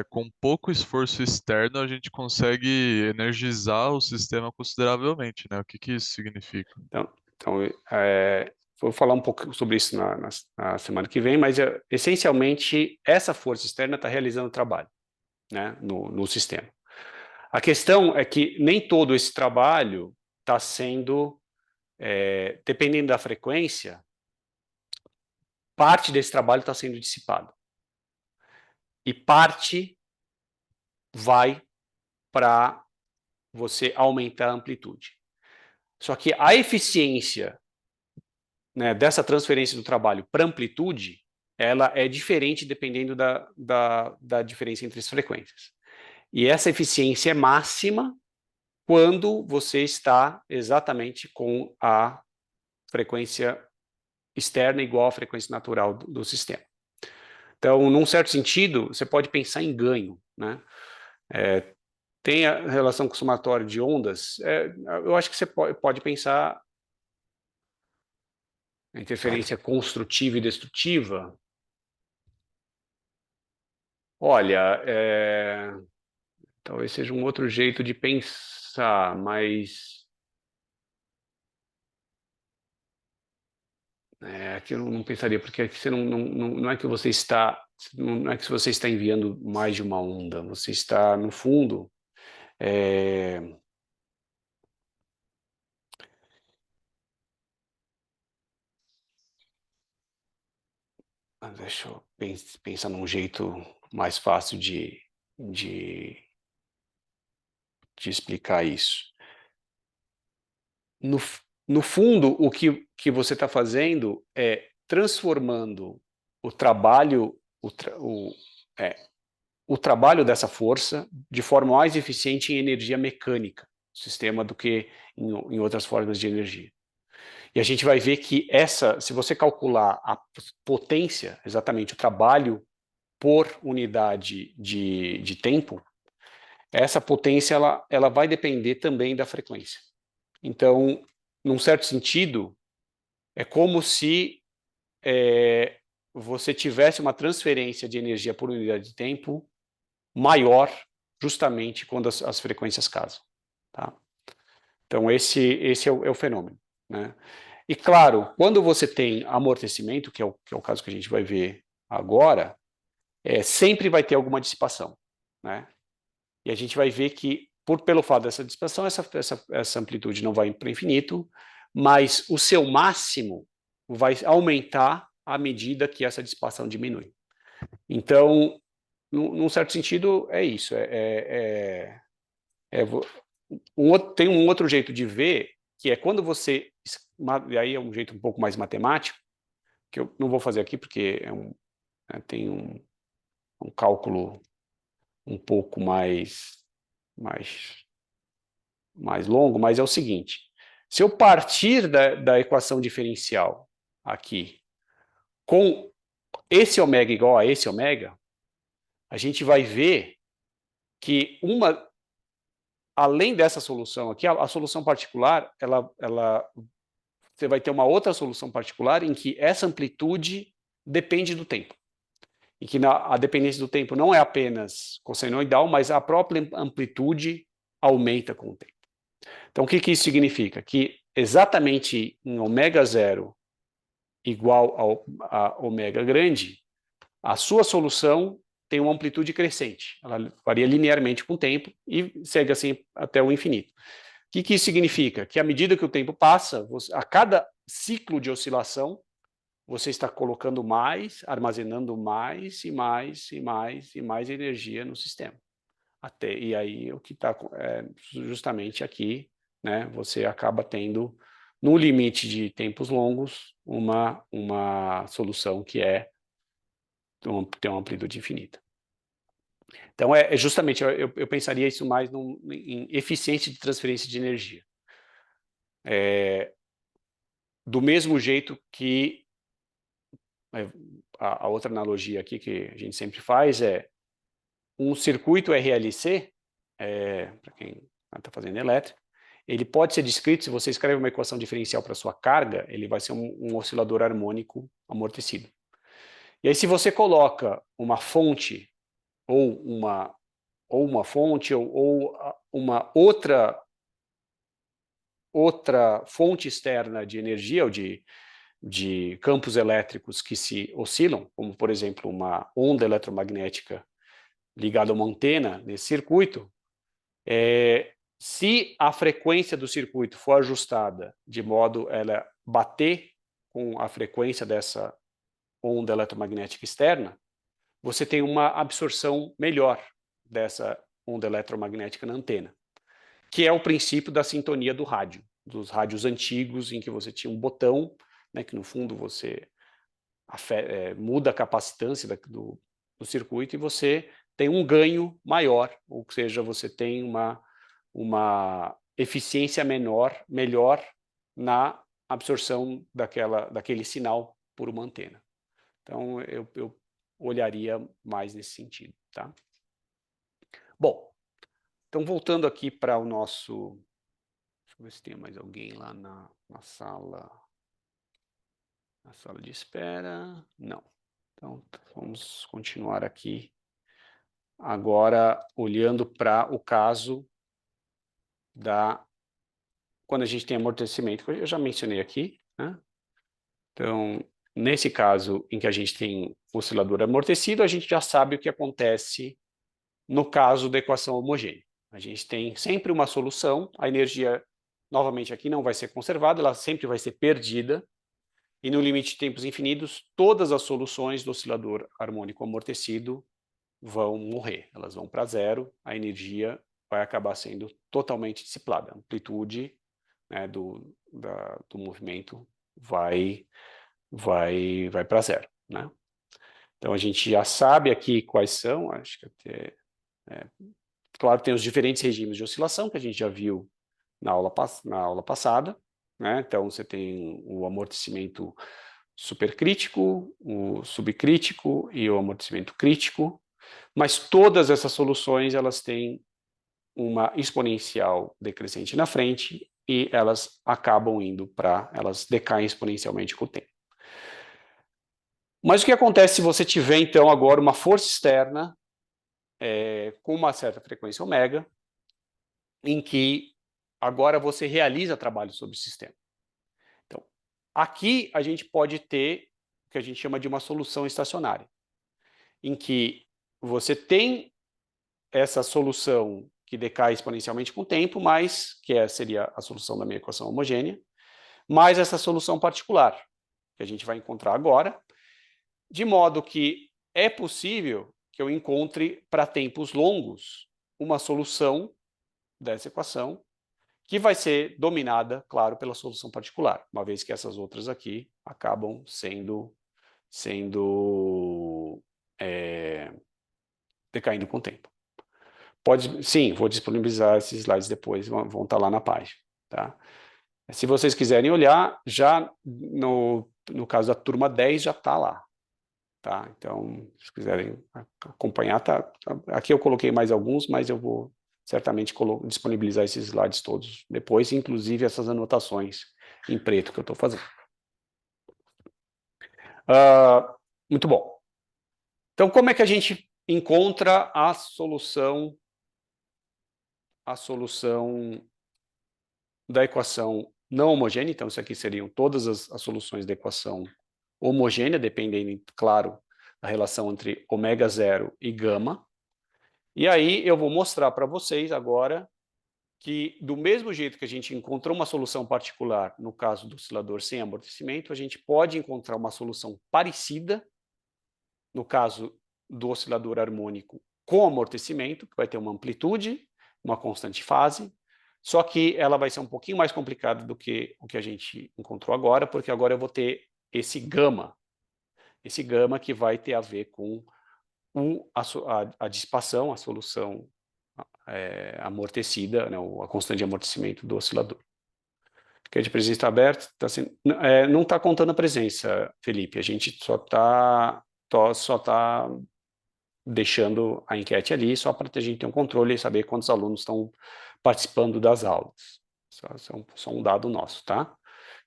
com pouco esforço externo a gente consegue energizar o sistema consideravelmente, né? O que que isso significa? Então, vou falar um pouco sobre isso na semana que vem, mas essencialmente essa força externa está realizando o trabalho, né, no sistema. A questão é que nem todo esse trabalho está sendo, dependendo da frequência, parte desse trabalho está sendo dissipado. E parte vai para você aumentar a amplitude. Só que a eficiência, né, dessa transferência do trabalho para amplitude, ela é diferente dependendo da diferença entre as frequências. E essa eficiência é máxima quando você está exatamente com a frequência externa igual à frequência natural do sistema. Então, num certo sentido, você pode pensar em ganho, né? Tem a relação com o somatório de ondas, eu acho que você pode pensar a interferência construtiva e destrutiva. Olha, talvez seja um outro jeito de pensar, mas aqui eu não pensaria, porque aqui você não é que você está, não é que você está enviando mais de uma onda, você está, no fundo, é, deixa eu pensar num jeito mais fácil de de explicar isso. No fundo, o que você está fazendo é transformando o trabalho, o trabalho dessa força de forma mais eficiente em energia mecânica, sistema, do que em outras formas de energia. E a gente vai ver que se você calcular a potência, exatamente o trabalho por unidade de tempo, essa potência ela vai depender também da frequência. Então, num certo sentido, é como se você tivesse uma transferência de energia por unidade de tempo maior, justamente quando as frequências casam. Tá? Então, esse é o fenômeno. Né? E, claro, quando você tem amortecimento, que é o caso que a gente vai ver agora, sempre vai ter alguma dissipação. Né? E a gente vai ver que, pelo fato dessa dissipação, essa amplitude não vai para o infinito, mas o seu máximo vai aumentar à medida que essa dissipação diminui. Então, num certo sentido, é isso. Tem um outro jeito de ver, que é quando você... E aí é um jeito um pouco mais matemático, que eu não vou fazer aqui porque tem um cálculo um pouco mais longo, mas é o seguinte: se eu partir da equação diferencial aqui com esse ômega igual a esse ômega, a gente vai ver que além dessa solução aqui, a solução particular, você vai ter uma outra solução particular em que essa amplitude depende do tempo. E que a dependência do tempo não é apenas cossenoidal, mas a própria amplitude aumenta com o tempo. Então, o que isso significa? Que exatamente em ômega zero igual a ômega grande, a sua solução tem uma amplitude crescente. Ela varia linearmente com o tempo e segue assim até o infinito. O que isso significa? Que à medida que o tempo passa, a cada ciclo de oscilação, você está colocando mais, armazenando mais e mais e mais e mais energia no sistema. E aí o que está justamente aqui, né, você acaba tendo, no limite de tempos longos, uma solução que tem uma amplitude infinita. Então, justamente, eu pensaria isso mais em eficiência de transferência de energia. Do mesmo jeito que a outra analogia aqui que a gente sempre faz é um circuito RLC, para quem está fazendo elétrica, ele pode ser descrito, se você escreve uma equação diferencial para sua carga, ele vai ser um oscilador harmônico amortecido. E aí, se você coloca uma fonte ou uma fonte ou uma outra fonte externa de energia ou de campos elétricos que se oscilam, como, por exemplo, uma onda eletromagnética ligada a uma antena nesse circuito, se a frequência do circuito for ajustada de modo a ela bater com a frequência dessa onda eletromagnética externa, você tem uma absorção melhor dessa onda eletromagnética na antena, que é o princípio da sintonia do rádio, dos rádios antigos, em que você tinha um botão, né, que no fundo você muda a capacitância do circuito e você tem um ganho maior, ou seja, você tem uma eficiência melhor na absorção daquele sinal por uma antena. Então, eu olharia mais nesse sentido. Tá? Bom, então voltando aqui para o nosso... Deixa eu ver se tem mais alguém lá na sala de espera. Não. Então, vamos continuar aqui. Agora, olhando para o caso quando a gente tem amortecimento, eu já mencionei aqui, né? Então, nesse caso em que a gente tem oscilador amortecido, a gente já sabe o que acontece no caso da equação homogênea. A gente tem sempre uma solução, a energia, novamente aqui, não vai ser conservada, ela sempre vai ser perdida, e no limite de tempos infinitos, todas as soluções do oscilador harmônico amortecido vão morrer, elas vão para zero, a energia vai acabar sendo totalmente dissipada. A amplitude, né, do movimento vai para zero, né? Então a gente já sabe aqui quais são, acho que até, claro, tem os diferentes regimes de oscilação que a gente já viu na aula passada, né? Então você tem o amortecimento supercrítico, o subcrítico e o amortecimento crítico, mas todas essas soluções elas têm uma exponencial decrescente na frente e elas acabam elas decaem exponencialmente com o tempo. Mas o que acontece se você tiver, então, agora uma força externa com uma certa frequência ômega, em que agora você realiza trabalho sobre o sistema? Então, aqui a gente pode ter o que a gente chama de uma solução estacionária, em que você tem essa solução que decai exponencialmente com o tempo, mas que seria a solução da minha equação homogênea, mais essa solução particular, que a gente vai encontrar agora, de modo que é possível que eu encontre, para tempos longos, uma solução dessa equação que vai ser dominada, claro, pela solução particular, uma vez que essas outras aqui acabam decaindo com o tempo. Sim, vou disponibilizar esses slides depois, vão estar lá na página, tá? Se vocês quiserem olhar, já no caso da turma 10 já está lá, tá? Então, se quiserem acompanhar, aqui eu coloquei mais alguns, mas eu vou certamente disponibilizar esses slides todos depois, inclusive essas anotações em preto que eu estou fazendo. Muito bom. Então, como é que a gente encontra a solução da equação não homogênea? Então, isso aqui seriam todas as soluções da equação homogênea, dependendo, claro, da relação entre ômega zero e gama. E aí eu vou mostrar para vocês agora que, do mesmo jeito que a gente encontrou uma solução particular no caso do oscilador sem amortecimento, a gente pode encontrar uma solução parecida no caso do oscilador harmônico com amortecimento, que vai ter uma amplitude, uma constante fase, só que ela vai ser um pouquinho mais complicada do que o que a gente encontrou agora, porque agora eu vou ter esse gama que vai ter a ver com a dissipação, a solução amortecida, né, a constante de amortecimento do oscilador. Que de presença está aberta, não está contando a presença, Felipe, a gente só está deixando a enquete ali, só para a gente ter um controle e saber quantos alunos estão participando das aulas. Só um dado nosso, tá?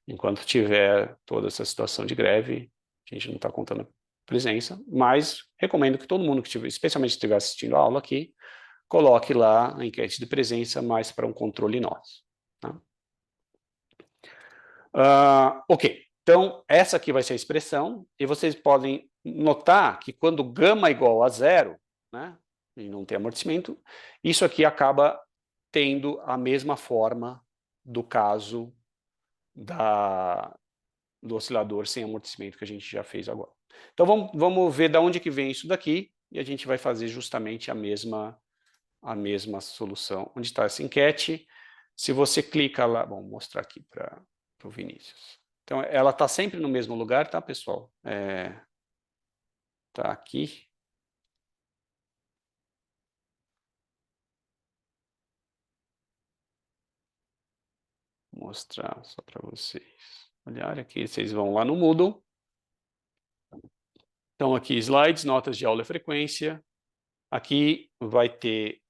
Enquanto tiver toda essa situação de greve, a gente não está contando a presença, mas recomendo que todo mundo que estiver, especialmente se estiver assistindo a aula aqui, coloque lá a enquete de presença, mais para um controle nosso. Tá? Ok, então essa aqui vai ser a expressão, e vocês podem notar que quando gama é igual a zero, né, e não tem amortecimento, isso aqui acaba tendo a mesma forma do caso do oscilador sem amortecimento que a gente já fez agora. Então vamos ver de onde que vem isso daqui, e a gente vai fazer justamente a mesma solução. Onde está essa enquete? Se você clica lá, vou mostrar aqui para o Vinícius. Então, ela está sempre no mesmo lugar, tá, pessoal? Está aqui. Vou mostrar só para vocês. Olha aqui, vocês vão lá no Moodle. Então, aqui, slides, notas de aula e frequência. Aqui vai ter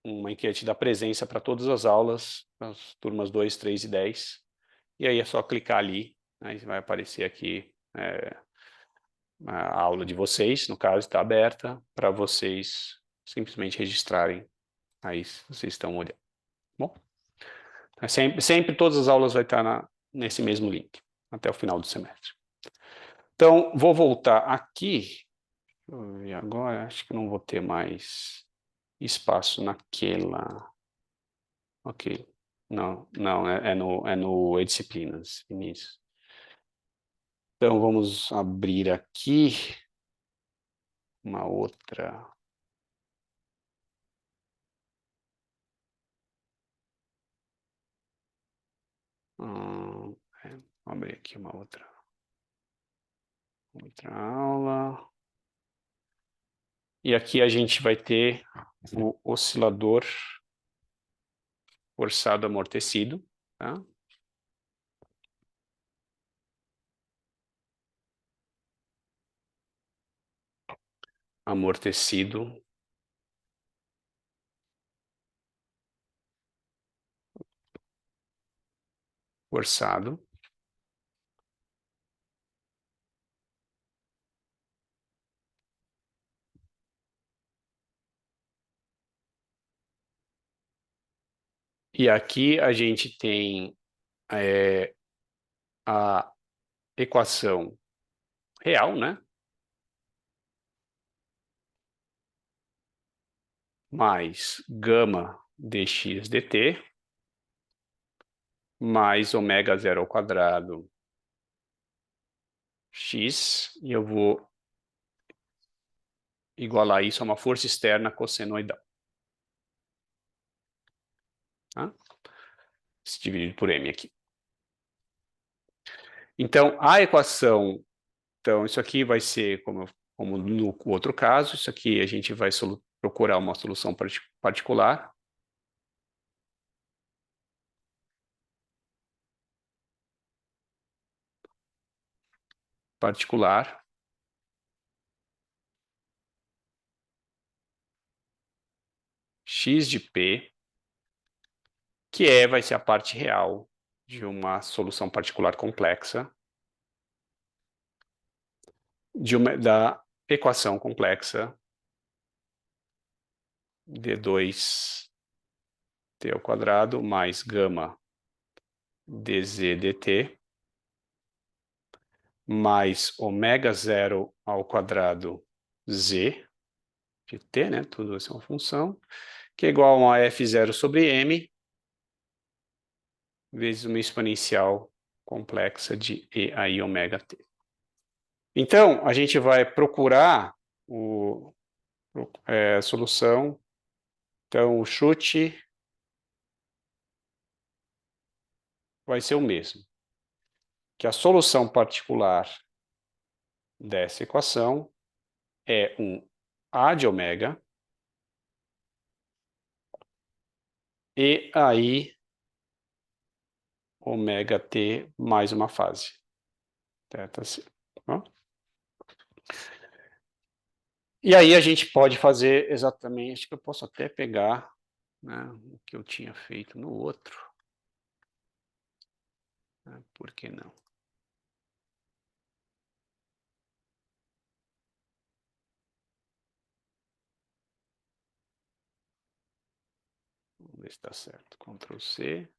uma enquete da presença para todas as aulas, as turmas 2, 3 e 10. E aí é só clicar ali, aí vai aparecer aqui a aula de vocês, no caso, está aberta para vocês simplesmente registrarem aí se vocês estão olhando. Bom, sempre todas as aulas vai estar nesse mesmo link, até o final do semestre. Então, vou voltar aqui. Deixa eu ver agora, acho que não vou ter mais espaço naquela. Ok. Não, é no E-Disciplinas, Vinícius. Então, vamos abrir aqui uma outra. É, vou abrir aqui uma outra aula. E aqui a gente vai ter o oscilador forçado amortecido, tá? Amortecido forçado. E aqui a gente tem a equação real, né? Mais gama dx dt, mais ômega zero ao quadrado x, e eu vou igualar isso a uma força externa cossenoidal. Tá? Se dividido por m aqui. Então, a equação... Então, isso aqui vai ser, como no outro caso, isso aqui a gente vai procurar uma solução particular. X de P, que vai ser a parte real de uma solução particular complexa da equação complexa d2t ao quadrado mais gama dz dt mais ômega zero ao quadrado z de t, né? Tudo vai ser uma função, que é igual a f0 sobre m vezes uma exponencial complexa de e aí ômega t. Então, a gente vai procurar a solução. Então, o chute vai ser o mesmo, que a solução particular dessa equação é um A de ômega e aí ômega t mais uma fase. Θc. E aí a gente pode fazer exatamente, acho que eu posso até pegar, né, o que eu tinha feito no outro. Né, por que não? Vamos ver se está certo. Ctrl C,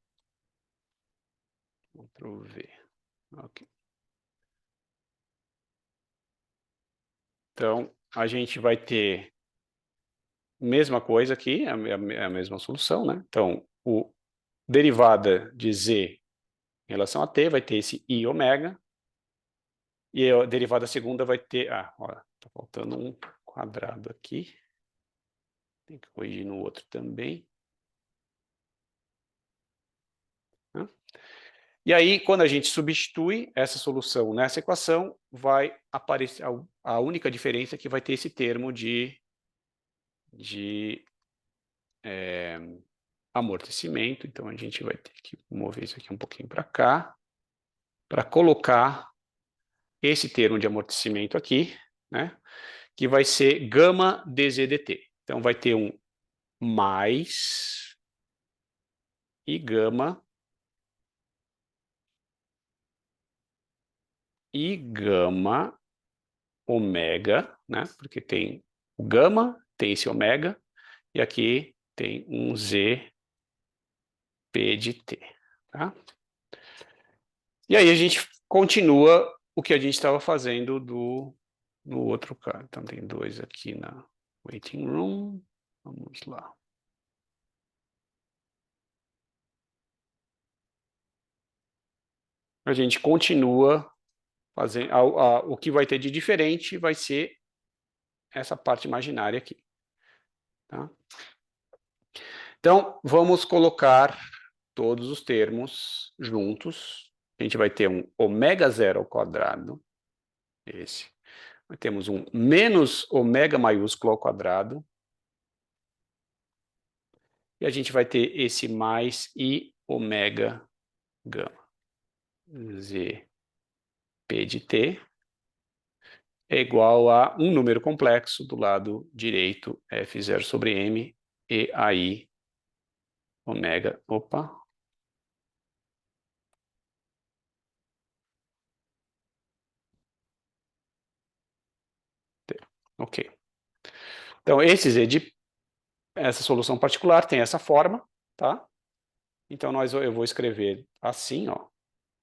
Ctrl V. Ok. Então, a gente vai ter mesma coisa aqui, a mesma solução, né? Então, o derivada de z em relação a t vai ter esse i ômega, e a derivada segunda vai ter... Ah, olha, tá faltando um quadrado aqui. Tem que corrigir no outro também. Né? E aí, quando a gente substitui essa solução nessa equação, vai aparecer a única diferença é que vai ter esse termo de amortecimento. Então, a gente vai ter que mover isso aqui um pouquinho para cá, para colocar esse termo de amortecimento aqui, né, que vai ser gama dZdt. Então, vai ter um mais e gama ômega, né, porque tem o gama, tem esse ômega, e aqui tem um z p de t. Tá? E aí a gente continua o que a gente estava fazendo no outro caso. Então tem dois aqui na waiting room. Vamos lá. A gente continua fazendo. O que vai ter de diferente vai ser essa parte imaginária aqui. Tá? Então, vamos colocar todos os termos juntos. A gente vai ter um ômega zero ao quadrado, esse. Nós temos um menos ômega maiúsculo ao quadrado. E a gente vai ter esse mais i ômega gama. Z P de T é igual a um número complexo do lado direito, F0 sobre M, e aí ômega, opa. T. Ok. Então, essa solução particular tem essa forma, tá? Então, eu vou escrever assim, ó.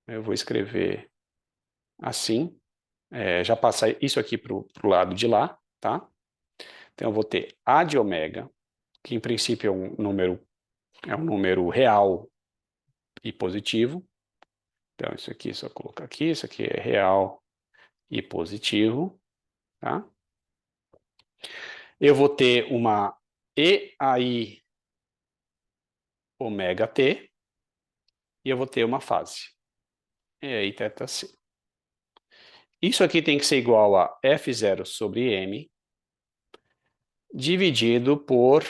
Eu vou escrever assim, já passar isso aqui para o lado de lá, tá? Então, eu vou ter A de ômega, que em princípio é um número real e positivo. Então, isso aqui, só colocar aqui, isso aqui é real e positivo, tá? Eu vou ter uma EAI ômega T e eu vou ter uma fase. EAI θ C. Isso aqui tem que ser igual a F0 sobre M dividido por...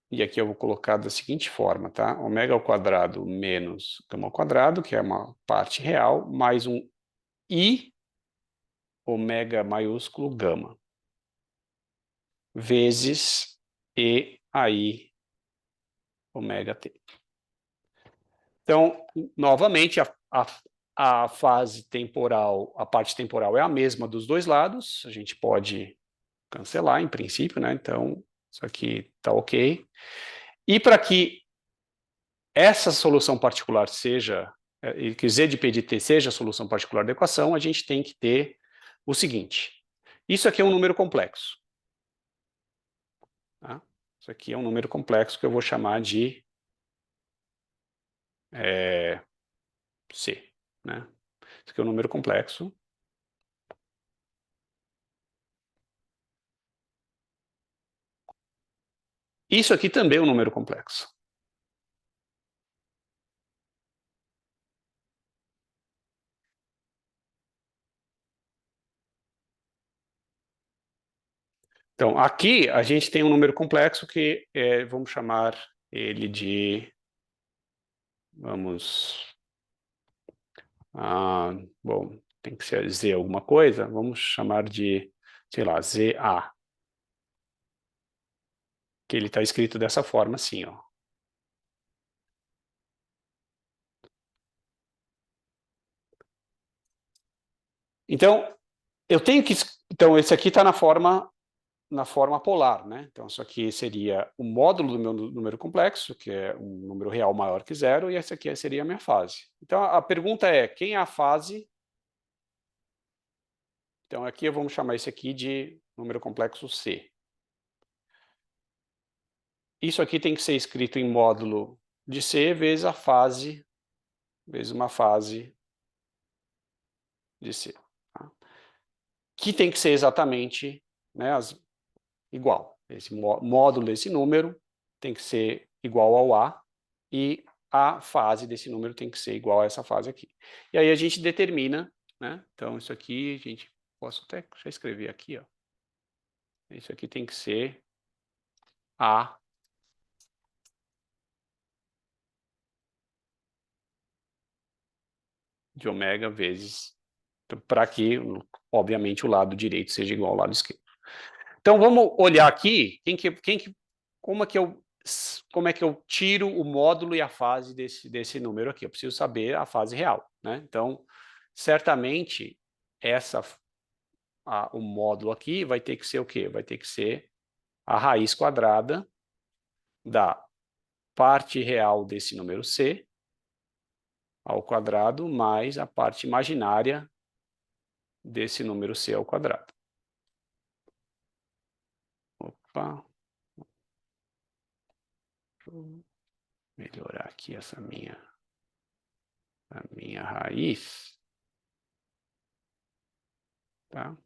E aqui eu vou colocar da seguinte forma, tá? Ômega ao quadrado menos gama ao quadrado, que é uma parte real, mais um I ômega maiúsculo gama, vezes E aí ômega T. Então, novamente, a fase temporal, a parte temporal é a mesma dos dois lados, a gente pode cancelar em princípio, né? Então, isso aqui está ok. E para que essa solução particular seja, que Z de P de T seja a solução particular da equação, a gente tem que ter o seguinte. Isso aqui é um número complexo. Tá? Isso aqui é um número complexo que eu vou chamar de C. Né? Isso aqui é um número complexo. Isso aqui também é um número complexo. Então, aqui a gente tem um número complexo que vamos chamar ele de... bom, tem que ser Z alguma coisa, vamos chamar de, sei lá, ZA. Que ele está escrito dessa forma, assim, ó. Então, eu tenho que... Então, esse aqui está na forma polar, né? Então, isso aqui seria o módulo do meu número complexo, que é um número real maior que zero, e essa aqui seria a minha fase. Então, a pergunta é, quem é a fase? Então, aqui vamos chamar esse aqui de número complexo C. Isso aqui tem que ser escrito em módulo de C vezes a fase, vezes uma fase de C. Tá? Que tem que ser exatamente, né, igual. Esse módulo desse número tem que ser igual ao A e a fase desse número tem que ser igual a essa fase aqui. E aí a gente determina, né? Então, isso aqui, a gente... Posso até já escrever aqui, ó. Isso aqui tem que ser A de ômega vezes... Para que, obviamente, o lado direito seja igual ao lado esquerdo. Então, vamos olhar aqui como é que eu tiro o módulo e a fase desse número aqui. Eu preciso saber a fase real, né? Então, certamente, o módulo aqui vai ter que ser o quê? Vai ter que ser a raiz quadrada da parte real desse número C ao quadrado mais a parte imaginária desse número C ao quadrado. Opa. Melhorar aqui a minha raiz, tá?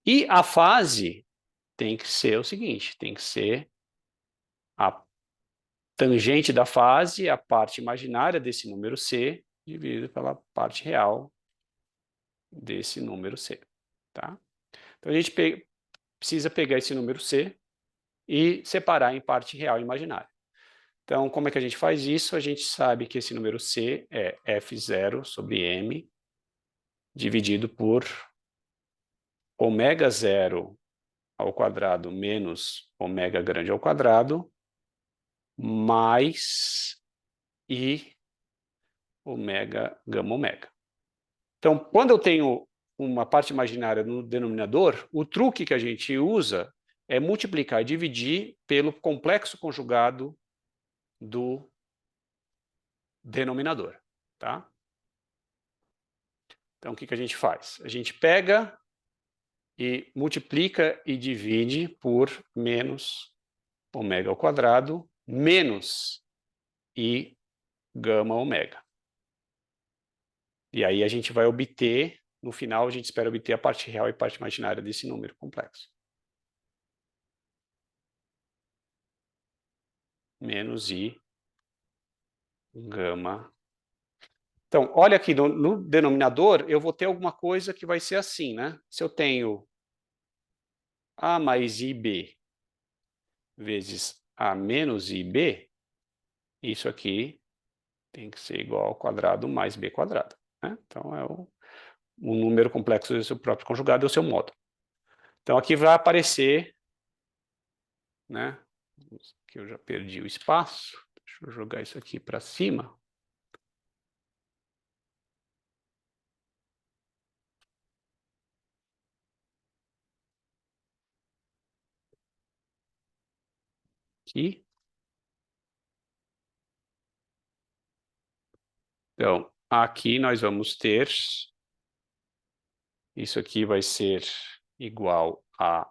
E a fase tem que ser o seguinte, tem que ser tangente da fase, a parte imaginária desse número C, dividido pela parte real desse número C. Tá? Então, a gente precisa pegar esse número C e separar em parte real e imaginária. Então, como é que a gente faz isso? A gente sabe que esse número C é F0 sobre M dividido por ômega 0 ao quadrado menos ômega grande ao quadrado mais I ômega gama ômega. Então, quando eu tenho uma parte imaginária no denominador, o truque que a gente usa é multiplicar e dividir pelo complexo conjugado do denominador, tá? Então, o que a gente faz? A gente pega e multiplica e divide por menos ômega ao quadrado menos I gama ômega. E aí a gente vai obter, no final a gente espera obter a parte real e parte imaginária desse número complexo. Menos I gama. Então, olha aqui, no denominador, eu vou ter alguma coisa que vai ser assim, né? Se eu tenho A mais IB vezes A menos IB, isso aqui tem que ser igual ao quadrado mais B quadrado. Né? Então, é o número complexo do seu próprio conjugado, é o seu módulo. Então, aqui vai aparecer, né? Que eu já perdi o espaço. Deixa eu jogar isso aqui para cima. Aqui. Então, aqui nós vamos ter, isso aqui vai ser igual a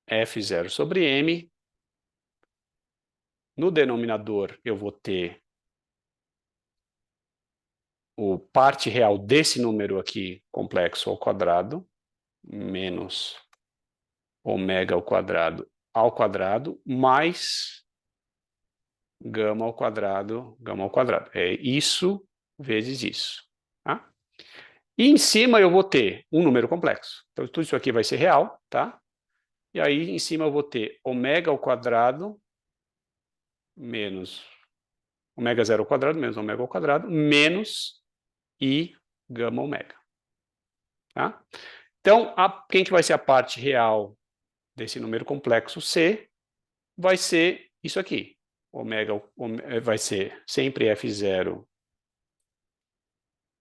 F0 sobre M. No denominador, eu vou ter o parte real desse número aqui, complexo ao quadrado, menos ômega ao quadrado, mais gama ao quadrado, gama ao quadrado. É isso vezes isso. Tá? E em cima eu vou ter um número complexo. Então, tudo isso aqui vai ser real, tá? E aí, em cima eu vou ter ômega ao quadrado menos ômega 0 ao quadrado menos ômega ao quadrado menos I gama ômega. Tá? Então, quem que vai ser a parte real desse número complexo C? Vai ser isso aqui. Vai ser sempre F0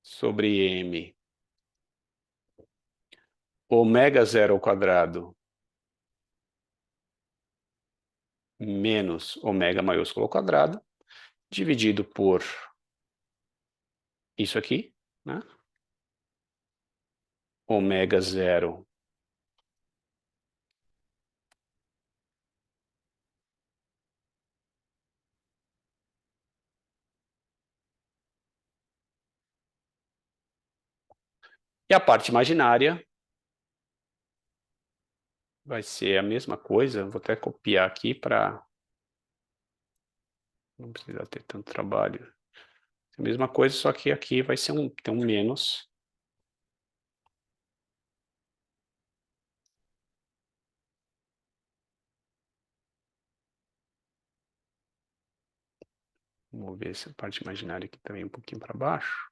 sobre M ômega 0 ao quadrado menos ômega maiúsculo ao quadrado, dividido por isso aqui, né? Ômega 0 e a parte imaginária vai ser a mesma coisa. Vou até copiar aqui para não precisar ter tanto trabalho. A mesma coisa, só que aqui vai ser tem um menos. Vou ver essa parte imaginária aqui também um pouquinho para baixo.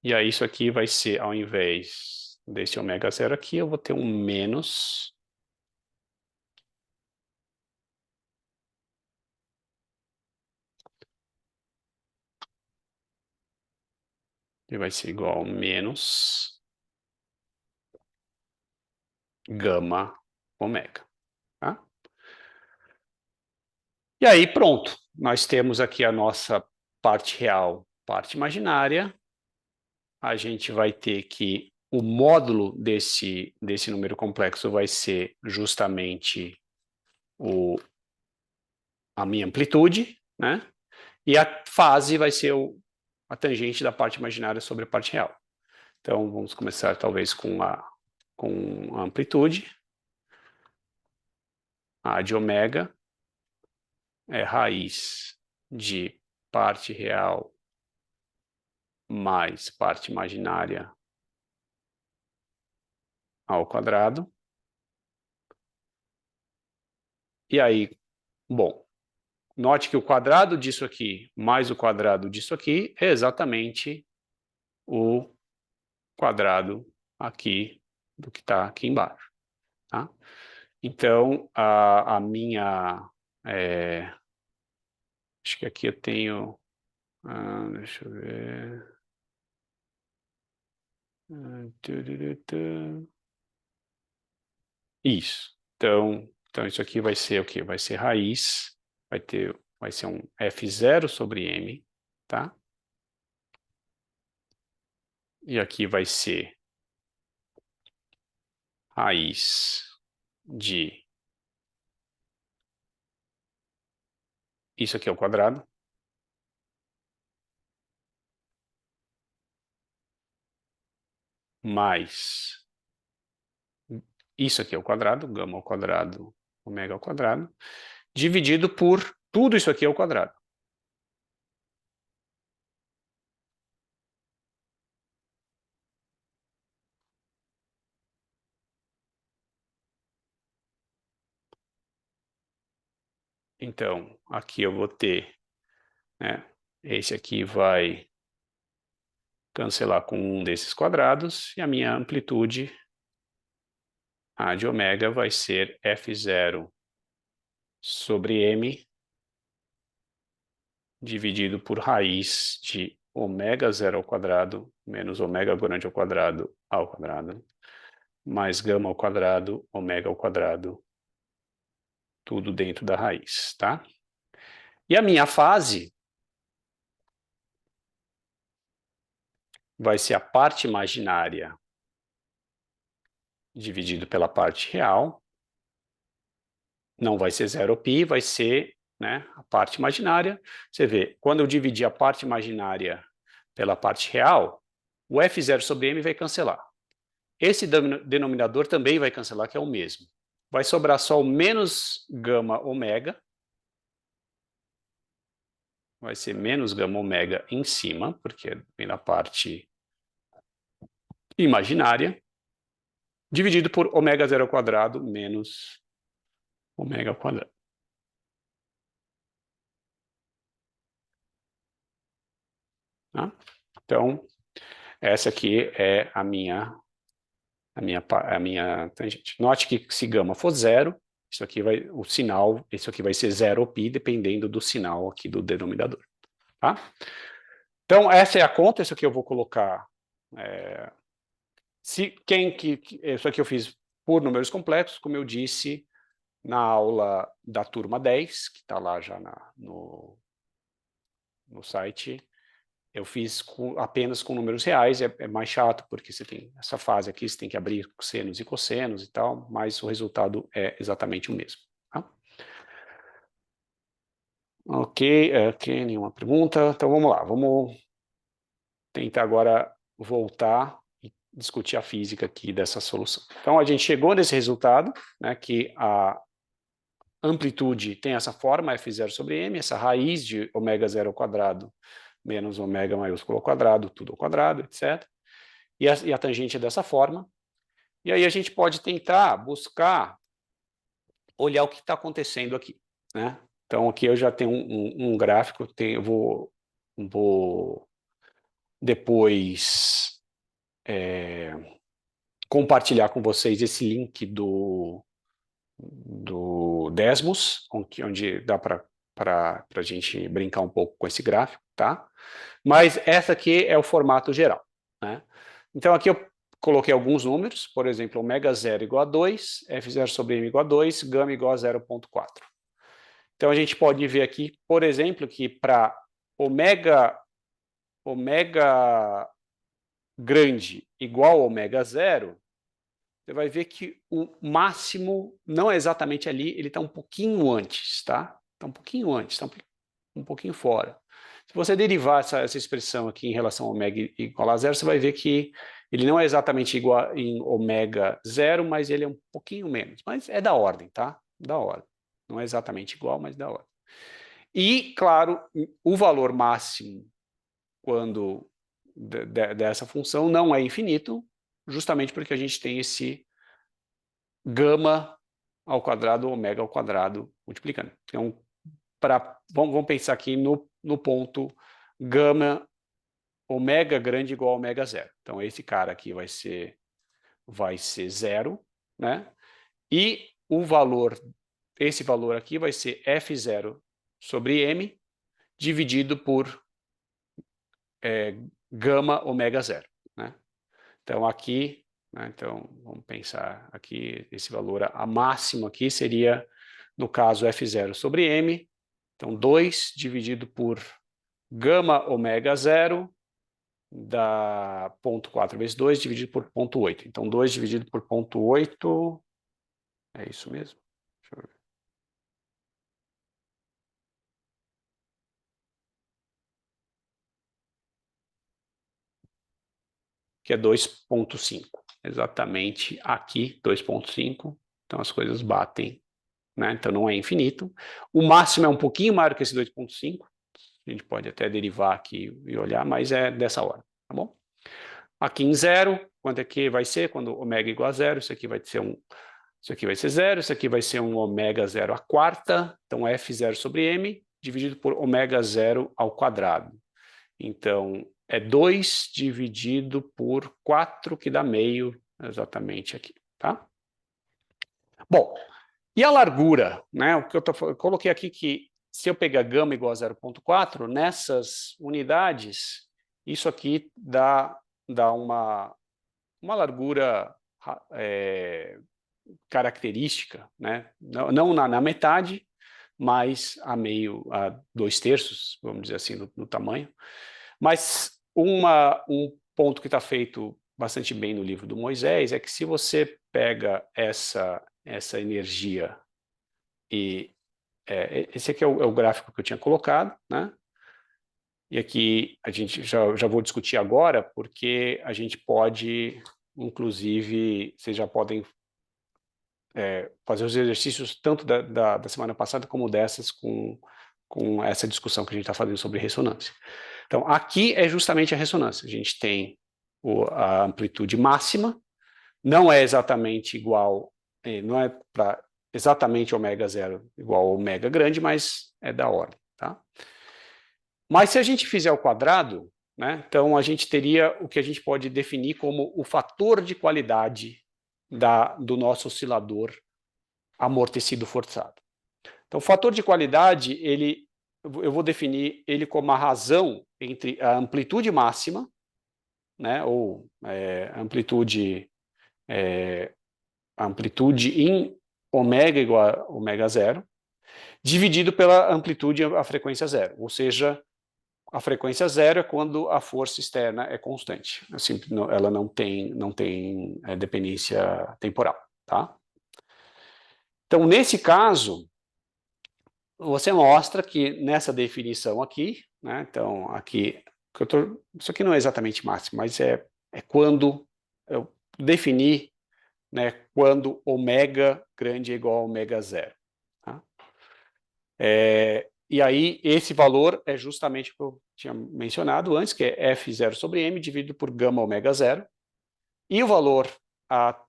E aí isso aqui vai ser, ao invés desse ômega 0 aqui, eu vou ter um menos que vai ser igual a menos gama ômega. Tá? E aí pronto, nós temos aqui a nossa parte real, parte imaginária. A gente vai ter que o módulo desse número complexo vai ser justamente a minha amplitude, né? E a fase vai ser a tangente da parte imaginária sobre a parte real. Então, vamos começar talvez com a amplitude. A de ômega é raiz de parte real mais parte imaginária ao quadrado. E aí, bom, note que o quadrado disso aqui mais o quadrado disso aqui é exatamente o quadrado aqui do que está aqui embaixo. Tá? Então, a minha... acho que aqui eu tenho... deixa eu ver... Isso. Então isso aqui vai ser o quê? Vai ser raiz, vai ser um F0 sobre M, tá? E aqui vai ser raiz de... Isso aqui é o quadrado. Mais... Isso aqui é o quadrado, gama ao quadrado, ômega ao quadrado, dividido por tudo isso aqui ao quadrado. Então, aqui eu vou ter, né, esse aqui vai cancelar com um desses quadrados, e a minha amplitude, a de ômega, vai ser F0 sobre M, dividido por raiz de ômega zero ao quadrado, menos ômega grande ao quadrado, mais gama ao quadrado, ômega ao quadrado, tudo dentro da raiz, tá? E a minha fase vai ser a parte imaginária dividido pela parte real. Não vai ser 0π, vai ser, né, a parte imaginária. Você vê, quando eu dividir a parte imaginária pela parte real, o F0 sobre M vai cancelar. Esse denominador também vai cancelar, que é o mesmo. Vai sobrar só o menos gama ômega. Vai ser menos gama ômega em cima, porque vem na parte imaginária, dividido por ômega zero ao quadrado menos ômega ao quadrado. Tá? Então, essa aqui é a minha tangente. Note que se gama for zero, isso aqui vai, o sinal, isso aqui vai ser 0π, dependendo do sinal aqui do denominador. Tá? Então, essa é a conta, isso aqui eu vou colocar... isso aqui eu fiz por números completos, como eu disse na aula da turma 10, que está lá já no site. Eu fiz apenas com números reais, é mais chato, porque você tem essa fase aqui, você tem que abrir senos e cossenos e tal, mas o resultado é exatamente o mesmo. Tá? Ok, nenhuma pergunta. Então vamos lá, vamos tentar agora voltar e discutir a física aqui dessa solução. Então a gente chegou nesse resultado, né, que a amplitude tem essa forma, F0 sobre M, essa raiz de ômega zero ao quadrado menos ômega maiúsculo ao quadrado, tudo ao quadrado, etc. E a tangente é dessa forma. E aí a gente pode tentar buscar olhar o que está acontecendo aqui, né? Então aqui eu já tenho um gráfico, eu vou depois compartilhar com vocês esse link do Desmos, onde dá para a gente brincar um pouco com esse gráfico, tá? Mas essa aqui é o formato geral, né? Então aqui eu coloquei alguns números, por exemplo, ômega 0 igual a 2, F0 sobre M igual a 2, gama igual a 0,4. Então a gente pode ver aqui, por exemplo, que para ômega grande igual a ômega 0, você vai ver que o máximo não é exatamente ali, ele está um pouquinho antes, tá? Está um pouquinho antes, está um pouquinho fora. Se você derivar essa expressão aqui em relação a ômega igual a 0, você vai ver que ele não é exatamente igual em ômega 0, mas ele é um pouquinho menos. Mas é da ordem, tá? Da ordem. Não é exatamente igual, mas da ordem. E, claro, o valor máximo quando dessa função não é infinito, justamente porque a gente tem esse gama ao quadrado, ômega ao quadrado, multiplicando. Então, vamos pensar aqui no ponto gama ômega grande igual a ômega zero. Então, esse cara aqui vai ser zero, né? E o valor, esse valor aqui vai ser F0 sobre M dividido por gama ômega zero, né? Então, aqui, né, então, vamos pensar aqui, esse valor, a máximo aqui seria, no caso, F0 sobre M, então 2 dividido por gama ômega zero, dá 0,4 vezes 2 dividido por 0,8. Então, 2 dividido por 0,8, é isso mesmo? Deixa eu ver. Que é 2,5. Exatamente aqui, 2,5. Então, as coisas batem, né? Então, não é infinito. O máximo é um pouquinho maior que esse 2,5. A gente pode até derivar aqui e olhar, mas é dessa hora, tá bom? Aqui em zero, quanto é que vai ser? Quando ômega é igual a zero, isso aqui vai ser isso aqui vai ser zero, isso aqui vai ser um ômega zero à quarta, então F0 sobre M, dividido por ômega zero ao quadrado. Então, é 2 dividido por 4, que dá meio, exatamente aqui, tá? Bom, e a largura, né? O que eu coloquei aqui que se eu pegar gama igual a 0,4, nessas unidades, isso aqui dá uma largura característica, né? Não na metade, mas a meio, a 2/3, vamos dizer assim, no tamanho. Mas um ponto que está feito bastante bem no livro do Moisés é que se você pega essa energia e esse aqui é o gráfico que eu tinha colocado, né? E aqui a gente já vou discutir agora, porque a gente pode, inclusive, vocês já podem fazer os exercícios tanto da semana passada como dessas com essa discussão que a gente está fazendo sobre ressonância. Então, aqui é justamente a ressonância. A gente tem a amplitude máxima, não é exatamente igual, não é para exatamente ômega zero igual a ômega grande, mas é da ordem, tá? Mas se a gente fizer ao quadrado, né, então a gente teria o que a gente pode definir como o fator de qualidade do nosso oscilador amortecido forçado. Então, o fator de qualidade, eu vou definir ele como a razão entre a amplitude máxima, né, ou amplitude em ômega igual a ômega zero, dividido pela amplitude a frequência zero, ou seja, a frequência zero é quando a força externa é constante, assim, ela não tem dependência temporal, tá? Então, nesse caso, você mostra que nessa definição aqui, né, então aqui, isso aqui não é exatamente máximo, mas é quando eu defini, né, quando ômega grande é igual a ômega zero. Tá? E aí esse valor é justamente o que eu tinha mencionado antes, que é F0 sobre M dividido por gama ômega zero, e o valor, a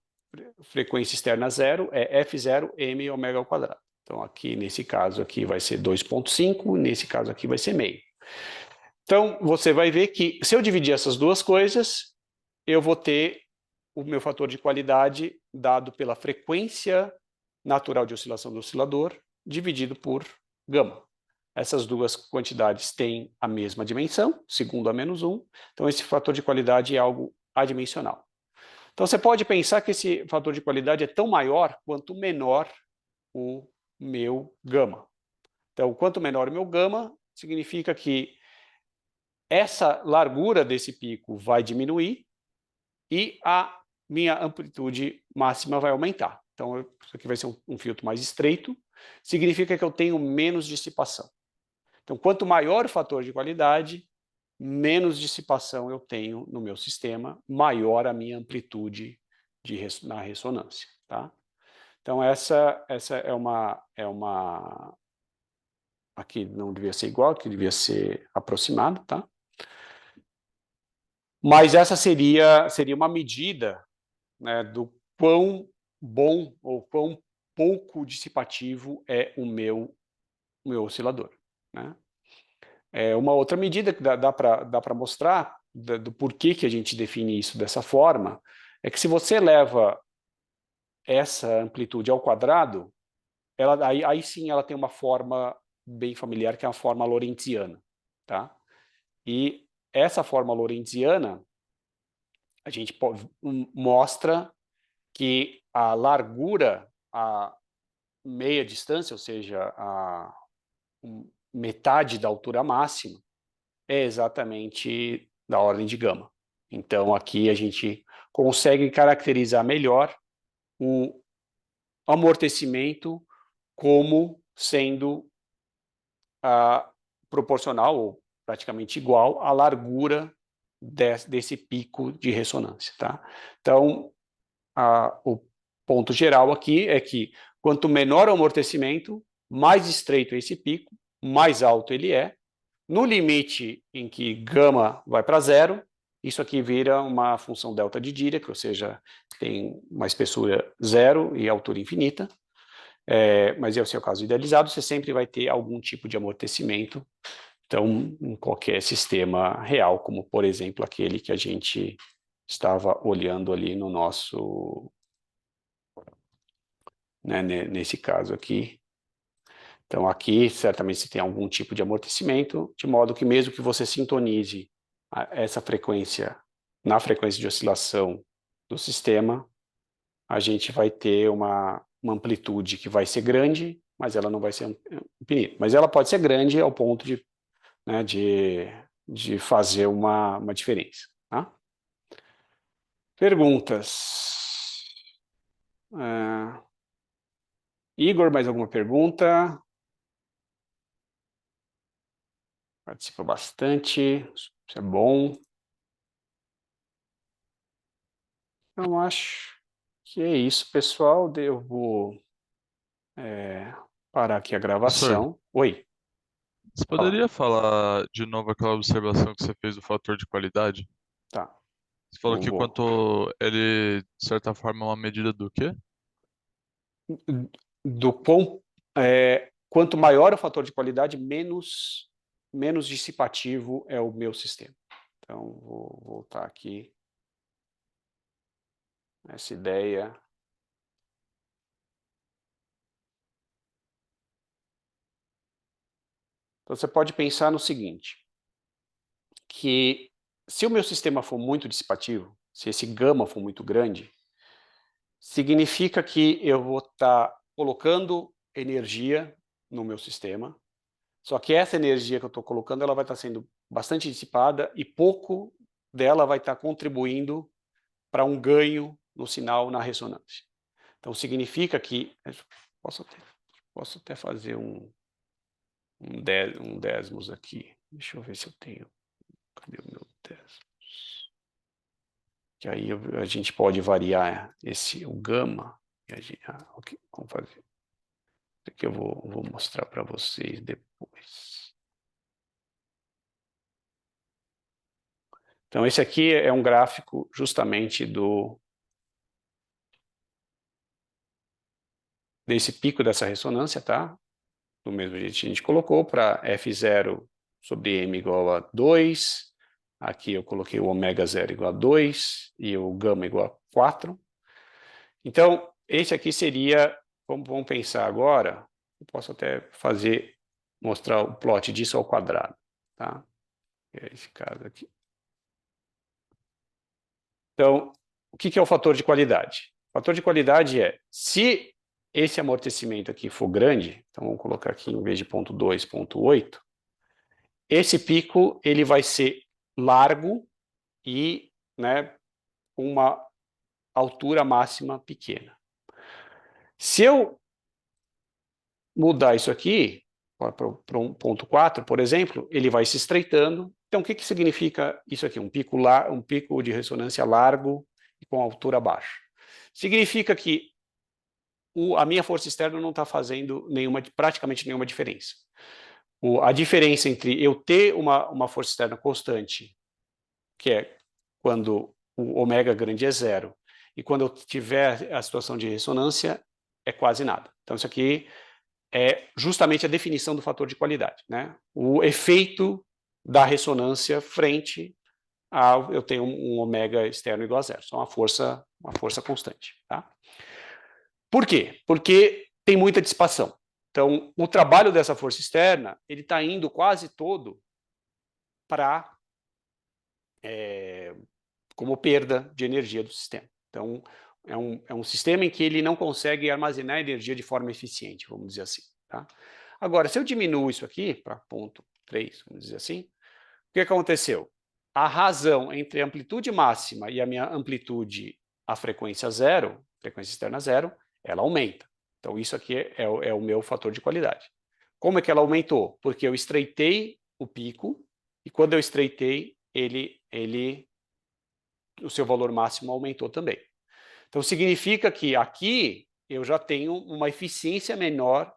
frequência externa zero, é F0 M ômega ao quadrado. Então, aqui, nesse caso aqui vai ser 2,5, nesse caso aqui vai ser meio. Então, você vai ver que se eu dividir essas duas coisas, eu vou ter o meu fator de qualidade dado pela frequência natural de oscilação do oscilador, dividido por gama. Essas duas quantidades têm a mesma dimensão, segundo a menos 1, então esse fator de qualidade é algo adimensional. Então, você pode pensar que esse fator de qualidade é tão maior quanto menor o meu gama. Então, quanto menor o meu gama, significa que essa largura desse pico vai diminuir e a minha amplitude máxima vai aumentar. Então, isso aqui vai ser um filtro mais estreito, significa que eu tenho menos dissipação. Então, quanto maior o fator de qualidade, menos dissipação eu tenho no meu sistema, maior a minha amplitude na ressonância. Tá? Então, essa é uma... Aqui não devia ser igual, aqui devia ser aproximado, tá? Mas essa seria uma medida, né, do quão bom ou quão pouco dissipativo é o meu oscilador, né? Uma outra medida que dá para mostrar do porquê que a gente define isso dessa forma é que se você leva essa amplitude ao quadrado, aí sim ela tem uma forma bem familiar, que é a forma lorentziana, tá? E essa forma lorentziana, a gente mostra que a largura, a meia distância, ou seja, a metade da altura máxima, é exatamente da ordem de gama. Então, aqui a gente consegue caracterizar melhor o amortecimento como sendo proporcional ou praticamente igual à largura desse pico de ressonância. Tá? Então, o ponto geral aqui é que quanto menor o amortecimento, mais estreito é esse pico, mais alto ele é. No limite em que gama vai para zero, isso aqui vira uma função delta de Dirac, ou seja, tem uma espessura zero e altura infinita. Mas é o seu caso idealizado, você sempre vai ter algum tipo de amortecimento. Então, em qualquer sistema real, como por exemplo aquele que a gente estava olhando ali no nosso, né, nesse caso aqui. Então, aqui, certamente, você tem algum tipo de amortecimento, de modo que mesmo que você sintonize essa frequência na frequência de oscilação do sistema, a gente vai ter uma amplitude que vai ser grande, mas ela não vai ser infinita. Mas ela pode ser grande ao ponto de, né, de fazer uma diferença. Tá? Perguntas? Igor, mais alguma pergunta? Participa bastante, isso é bom. Eu acho que é isso, pessoal. Eu vou parar aqui a Professor, gravação. Oi, você fala. poderia falar de novo aquela observação que você fez do fator de qualidade? Tá, Você falou não que vou. quanto ele, de certa forma, é uma medida do quê? Do quanto maior o fator de qualidade, menos dissipativo é o meu sistema. Então, vou voltar aqui essa ideia. Então, você pode pensar no seguinte, que se o meu sistema for muito dissipativo, se esse gama for muito grande, significa que eu vou estar colocando energia no meu sistema, só que essa energia que eu estou colocando, ela vai estar sendo bastante dissipada e pouco dela vai estar contribuindo para um ganho no sinal na ressonância. Então, significa que... Posso até fazer um décimos aqui. Deixa eu ver se eu tenho... Cadê o meu décimos? Que aí a gente pode variar o gama. Ok, vamos fazer. Isso aqui eu vou mostrar para vocês depois. Então, esse aqui é um gráfico justamente desse pico dessa ressonância, tá? Do mesmo jeito que a gente colocou, para F0 sobre M igual a 2. Aqui eu coloquei o ômega 0 igual a 2 e o gama igual a 4. Então, esse aqui seria, vamos pensar agora, eu posso até mostrar o plot disso ao quadrado, tá? É esse caso aqui. Então, o que é o fator de qualidade? O fator de qualidade é, se esse amortecimento aqui for grande, então vamos colocar aqui em vez de 0,2, 0,8, esse pico ele vai ser largo e, né, uma altura máxima pequena. Se eu mudar isso aqui para um 0,4, por exemplo, ele vai se estreitando. Então, o que significa isso aqui? Um pico de ressonância largo e com altura baixa. Significa que a minha força externa não está fazendo praticamente nenhuma diferença. A diferença entre eu ter uma força externa constante, que é quando o ômega grande é zero, e quando eu tiver a situação de ressonância, é quase nada. Então, isso aqui é justamente a definição do fator de qualidade, né? O efeito da ressonância frente eu tenho um ômega externo igual a zero, só uma força constante, tá? Por quê? Porque tem muita dissipação. Então, o trabalho dessa força externa, ele está indo quase todo para como perda de energia do sistema. Então, é um sistema em que ele não consegue armazenar energia de forma eficiente, vamos dizer assim. Tá? Agora, se eu diminuo isso aqui para ponto 3, vamos dizer assim, o que aconteceu? A razão entre a amplitude máxima e a minha amplitude, a frequência zero, frequência externa zero, ela aumenta. Então, isso aqui é o meu fator de qualidade. Como é que ela aumentou? Porque eu estreitei o pico, e quando eu estreitei, o seu valor máximo aumentou também. Então, significa que aqui eu já tenho uma eficiência melhor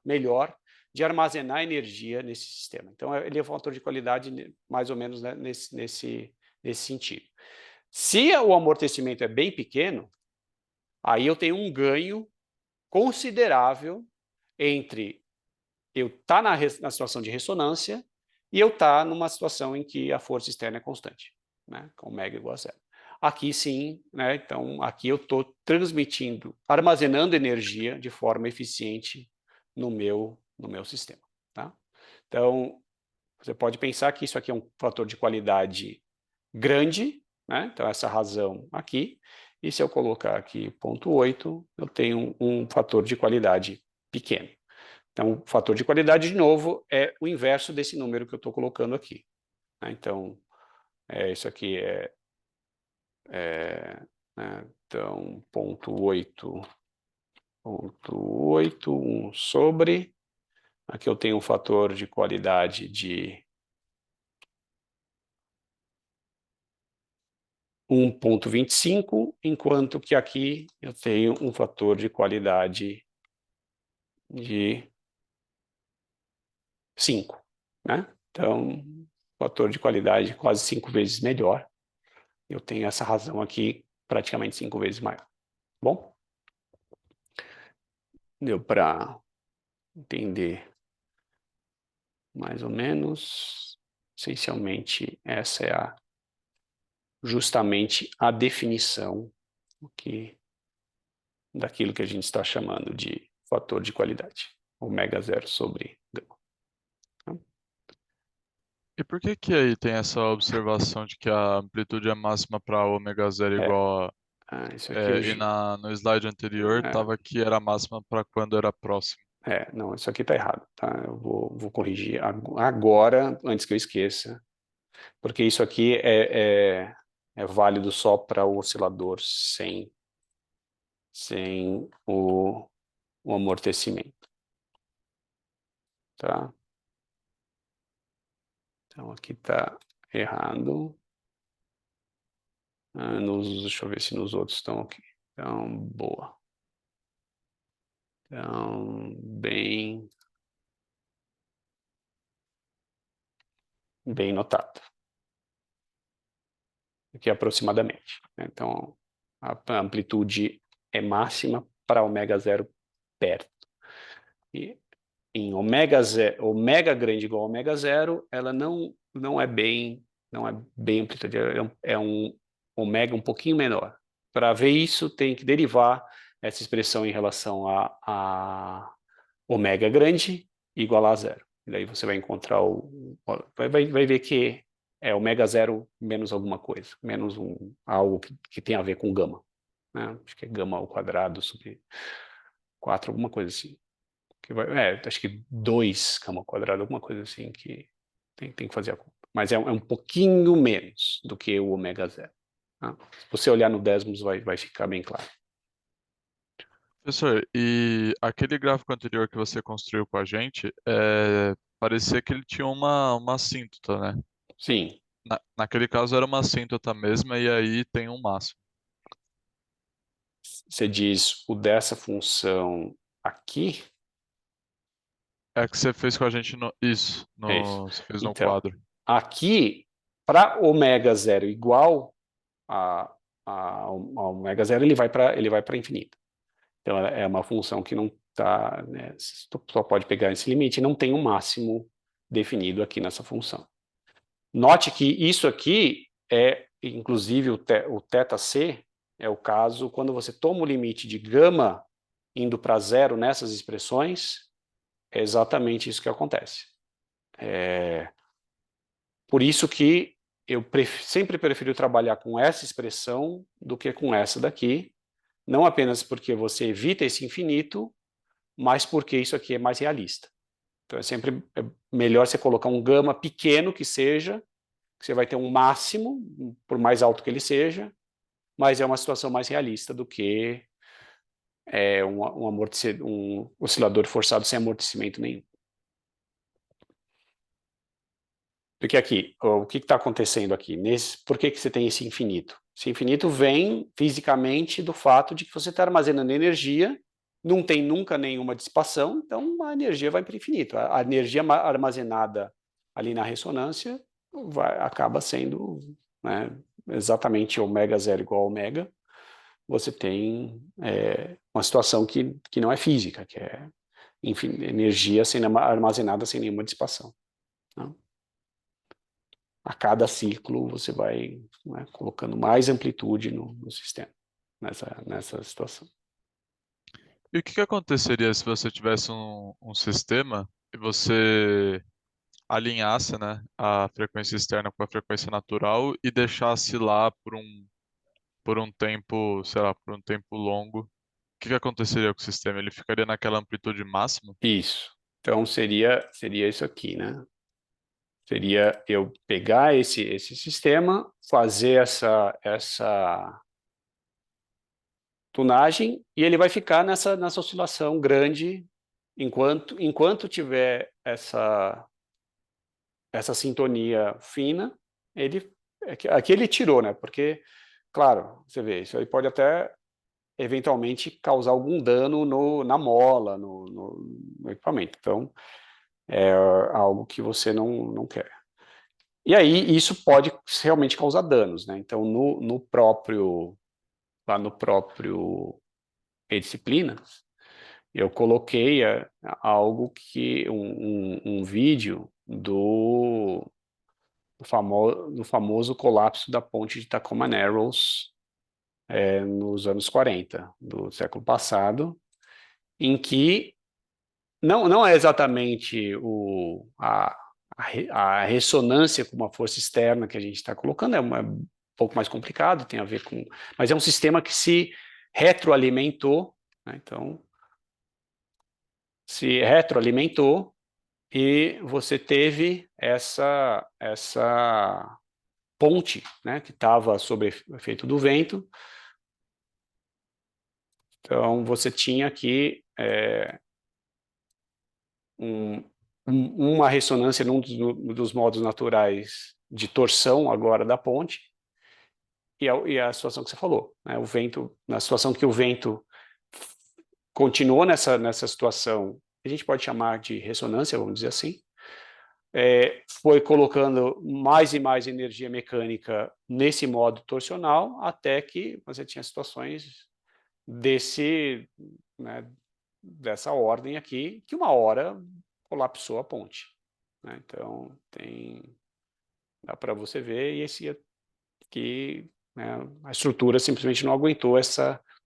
de armazenar energia nesse sistema. Então, ele é um fator de qualidade mais ou menos, né, nesse sentido. Se o amortecimento é bem pequeno, aí eu tenho um ganho considerável entre eu estar na situação de ressonância e eu estar numa situação em que a força externa é constante, né, com ômega igual a zero. Aqui sim, né, então aqui eu estou transmitindo, armazenando energia de forma eficiente no meu sistema. Tá? Então, você pode pensar que isso aqui é um fator de qualidade grande, né? Então essa razão aqui, e se eu colocar aqui 0,8, eu tenho um fator de qualidade pequeno. Então, o fator de qualidade, de novo, é o inverso desse número que eu estou colocando aqui. Né? Então, isso aqui né? Então, 0,81 sobre, aqui eu tenho um fator de qualidade de 1,25, enquanto que aqui eu tenho um fator de qualidade de 5. Né? Então, fator de qualidade quase 5 vezes melhor. Eu tenho essa razão aqui praticamente 5 vezes maior. Bom, deu para entender mais ou menos. Essencialmente, essa é justamente a definição daquilo que a gente está chamando de fator de qualidade, ômega zero sobre gama. Tá? E por que que aí tem essa observação de que a amplitude é máxima para ômega zero É, igual a... isso aqui e no slide anterior é, estava que era máxima para quando era próximo. não, isso aqui está errado, tá? Eu vou corrigir agora, antes que eu esqueça, porque isso aqui é válido só para o oscilador sem o amortecimento, tá? Então aqui está errado. Deixa eu ver se nos outros estão aqui. Então, boa. Então, bem notado. Aqui aproximadamente. Então, a amplitude é máxima para ômega zero perto. E em ômega grande igual a ômega zero, ela não é bem amplitude, é um ômega um pouquinho menor. Para ver isso, tem que derivar essa expressão em relação a ômega grande igual a zero. E daí você vai encontrar vai ver que é ômega zero menos alguma coisa, menos algo que tem a ver com gama. Né? Acho que é gama ao quadrado sobre 4, alguma coisa assim. Acho que 2 gama ao quadrado, alguma coisa assim que tem que fazer a conta. Mas é um pouquinho menos do que o ômega zero. Tá? Se você olhar no Desmos, vai ficar bem claro. Professor, e aquele gráfico anterior que você construiu com a gente, parecia que ele tinha uma assíntota, né? Sim, Naquele caso era uma assíntota mesmo, e aí tem um máximo. você diz o dessa função aqui, É que você fez com a gente no. Isso, é isso. no... você fez no Então, quadro. aqui, para ômega zero igual a, a ômega zero, ele vai para infinito. Então, é uma função que não está, né, só pode pegar esse limite, não tem um máximo definido aqui nessa função. Note que isso aqui é, inclusive, o θc é o caso quando você toma o limite de gama indo para zero nessas expressões, é exatamente isso que acontece. Por isso que eu sempre prefiro trabalhar com essa expressão do que com essa daqui, não apenas porque você evita esse infinito, mas porque isso aqui é mais realista. Então é sempre melhor você colocar um gama pequeno que seja, que você vai ter um máximo, por mais alto que ele seja, mas é uma situação mais realista do que um oscilador forçado sem amortecimento nenhum. Porque aqui, o que está acontecendo aqui? Por que você tem esse infinito? Esse infinito vem fisicamente do fato de que você está armazenando energia, não tem nunca nenhuma dissipação, então a energia vai para o infinito. A energia armazenada ali na ressonância acaba sendo, né, exatamente ômega zero igual a ômega. Você tem uma situação que não é física, que é, enfim, energia sendo armazenada sem nenhuma dissipação. Né? A cada ciclo você vai, né, colocando mais amplitude no sistema, nessa situação. E o que que aconteceria se você tivesse um sistema e você alinhasse, né, a frequência externa com a frequência natural e deixasse lá por um tempo, sei lá, por um tempo longo? O que que aconteceria com o sistema? Ele ficaria naquela amplitude máxima? Isso. Então seria isso aqui, né? Seria eu pegar esse sistema, fazer essa tunagem e ele vai ficar nessa oscilação grande enquanto tiver essa sintonia fina, aqui ele tirou, né? Porque, claro, você vê, isso aí pode até eventualmente causar algum dano na mola, no equipamento. Então, é algo que você não quer. E aí, isso pode realmente causar danos, né? Então, lá no próprio e-disciplina, eu coloquei algo um vídeo do famoso colapso da ponte de Tacoma Narrows nos anos 40 do século passado, em que não é exatamente a ressonância com uma força externa que a gente está colocando, um pouco mais complicado, tem a ver com... Mas é um sistema que se retroalimentou, né? Então, se retroalimentou e você teve essa ponte, né, que estava sob efeito do vento. Então, você tinha aqui uma ressonância num dos modos naturais de torção agora da ponte, e a situação que você falou, né, o vento, na situação que o vento continuou nessa situação, a gente pode chamar de ressonância, vamos dizer assim, foi colocando mais e mais energia mecânica nesse modo torsional, até que você tinha situações né, dessa ordem aqui, que uma hora colapsou a ponte. Né? Então, dá para você ver, e esse aqui, né, a estrutura simplesmente não aguentou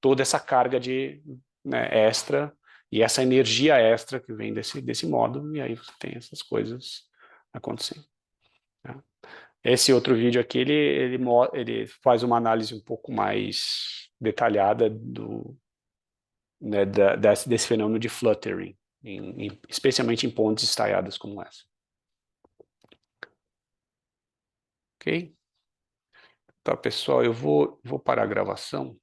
toda essa carga né, extra, e essa energia extra que vem desse modo, e aí você tem essas coisas acontecendo. Tá? Esse outro vídeo aqui, ele faz uma análise um pouco mais detalhada né, desse fenômeno de fluttering, especialmente em pontes estaiadas como essa. Ok? Tá, pessoal, eu vou parar a gravação.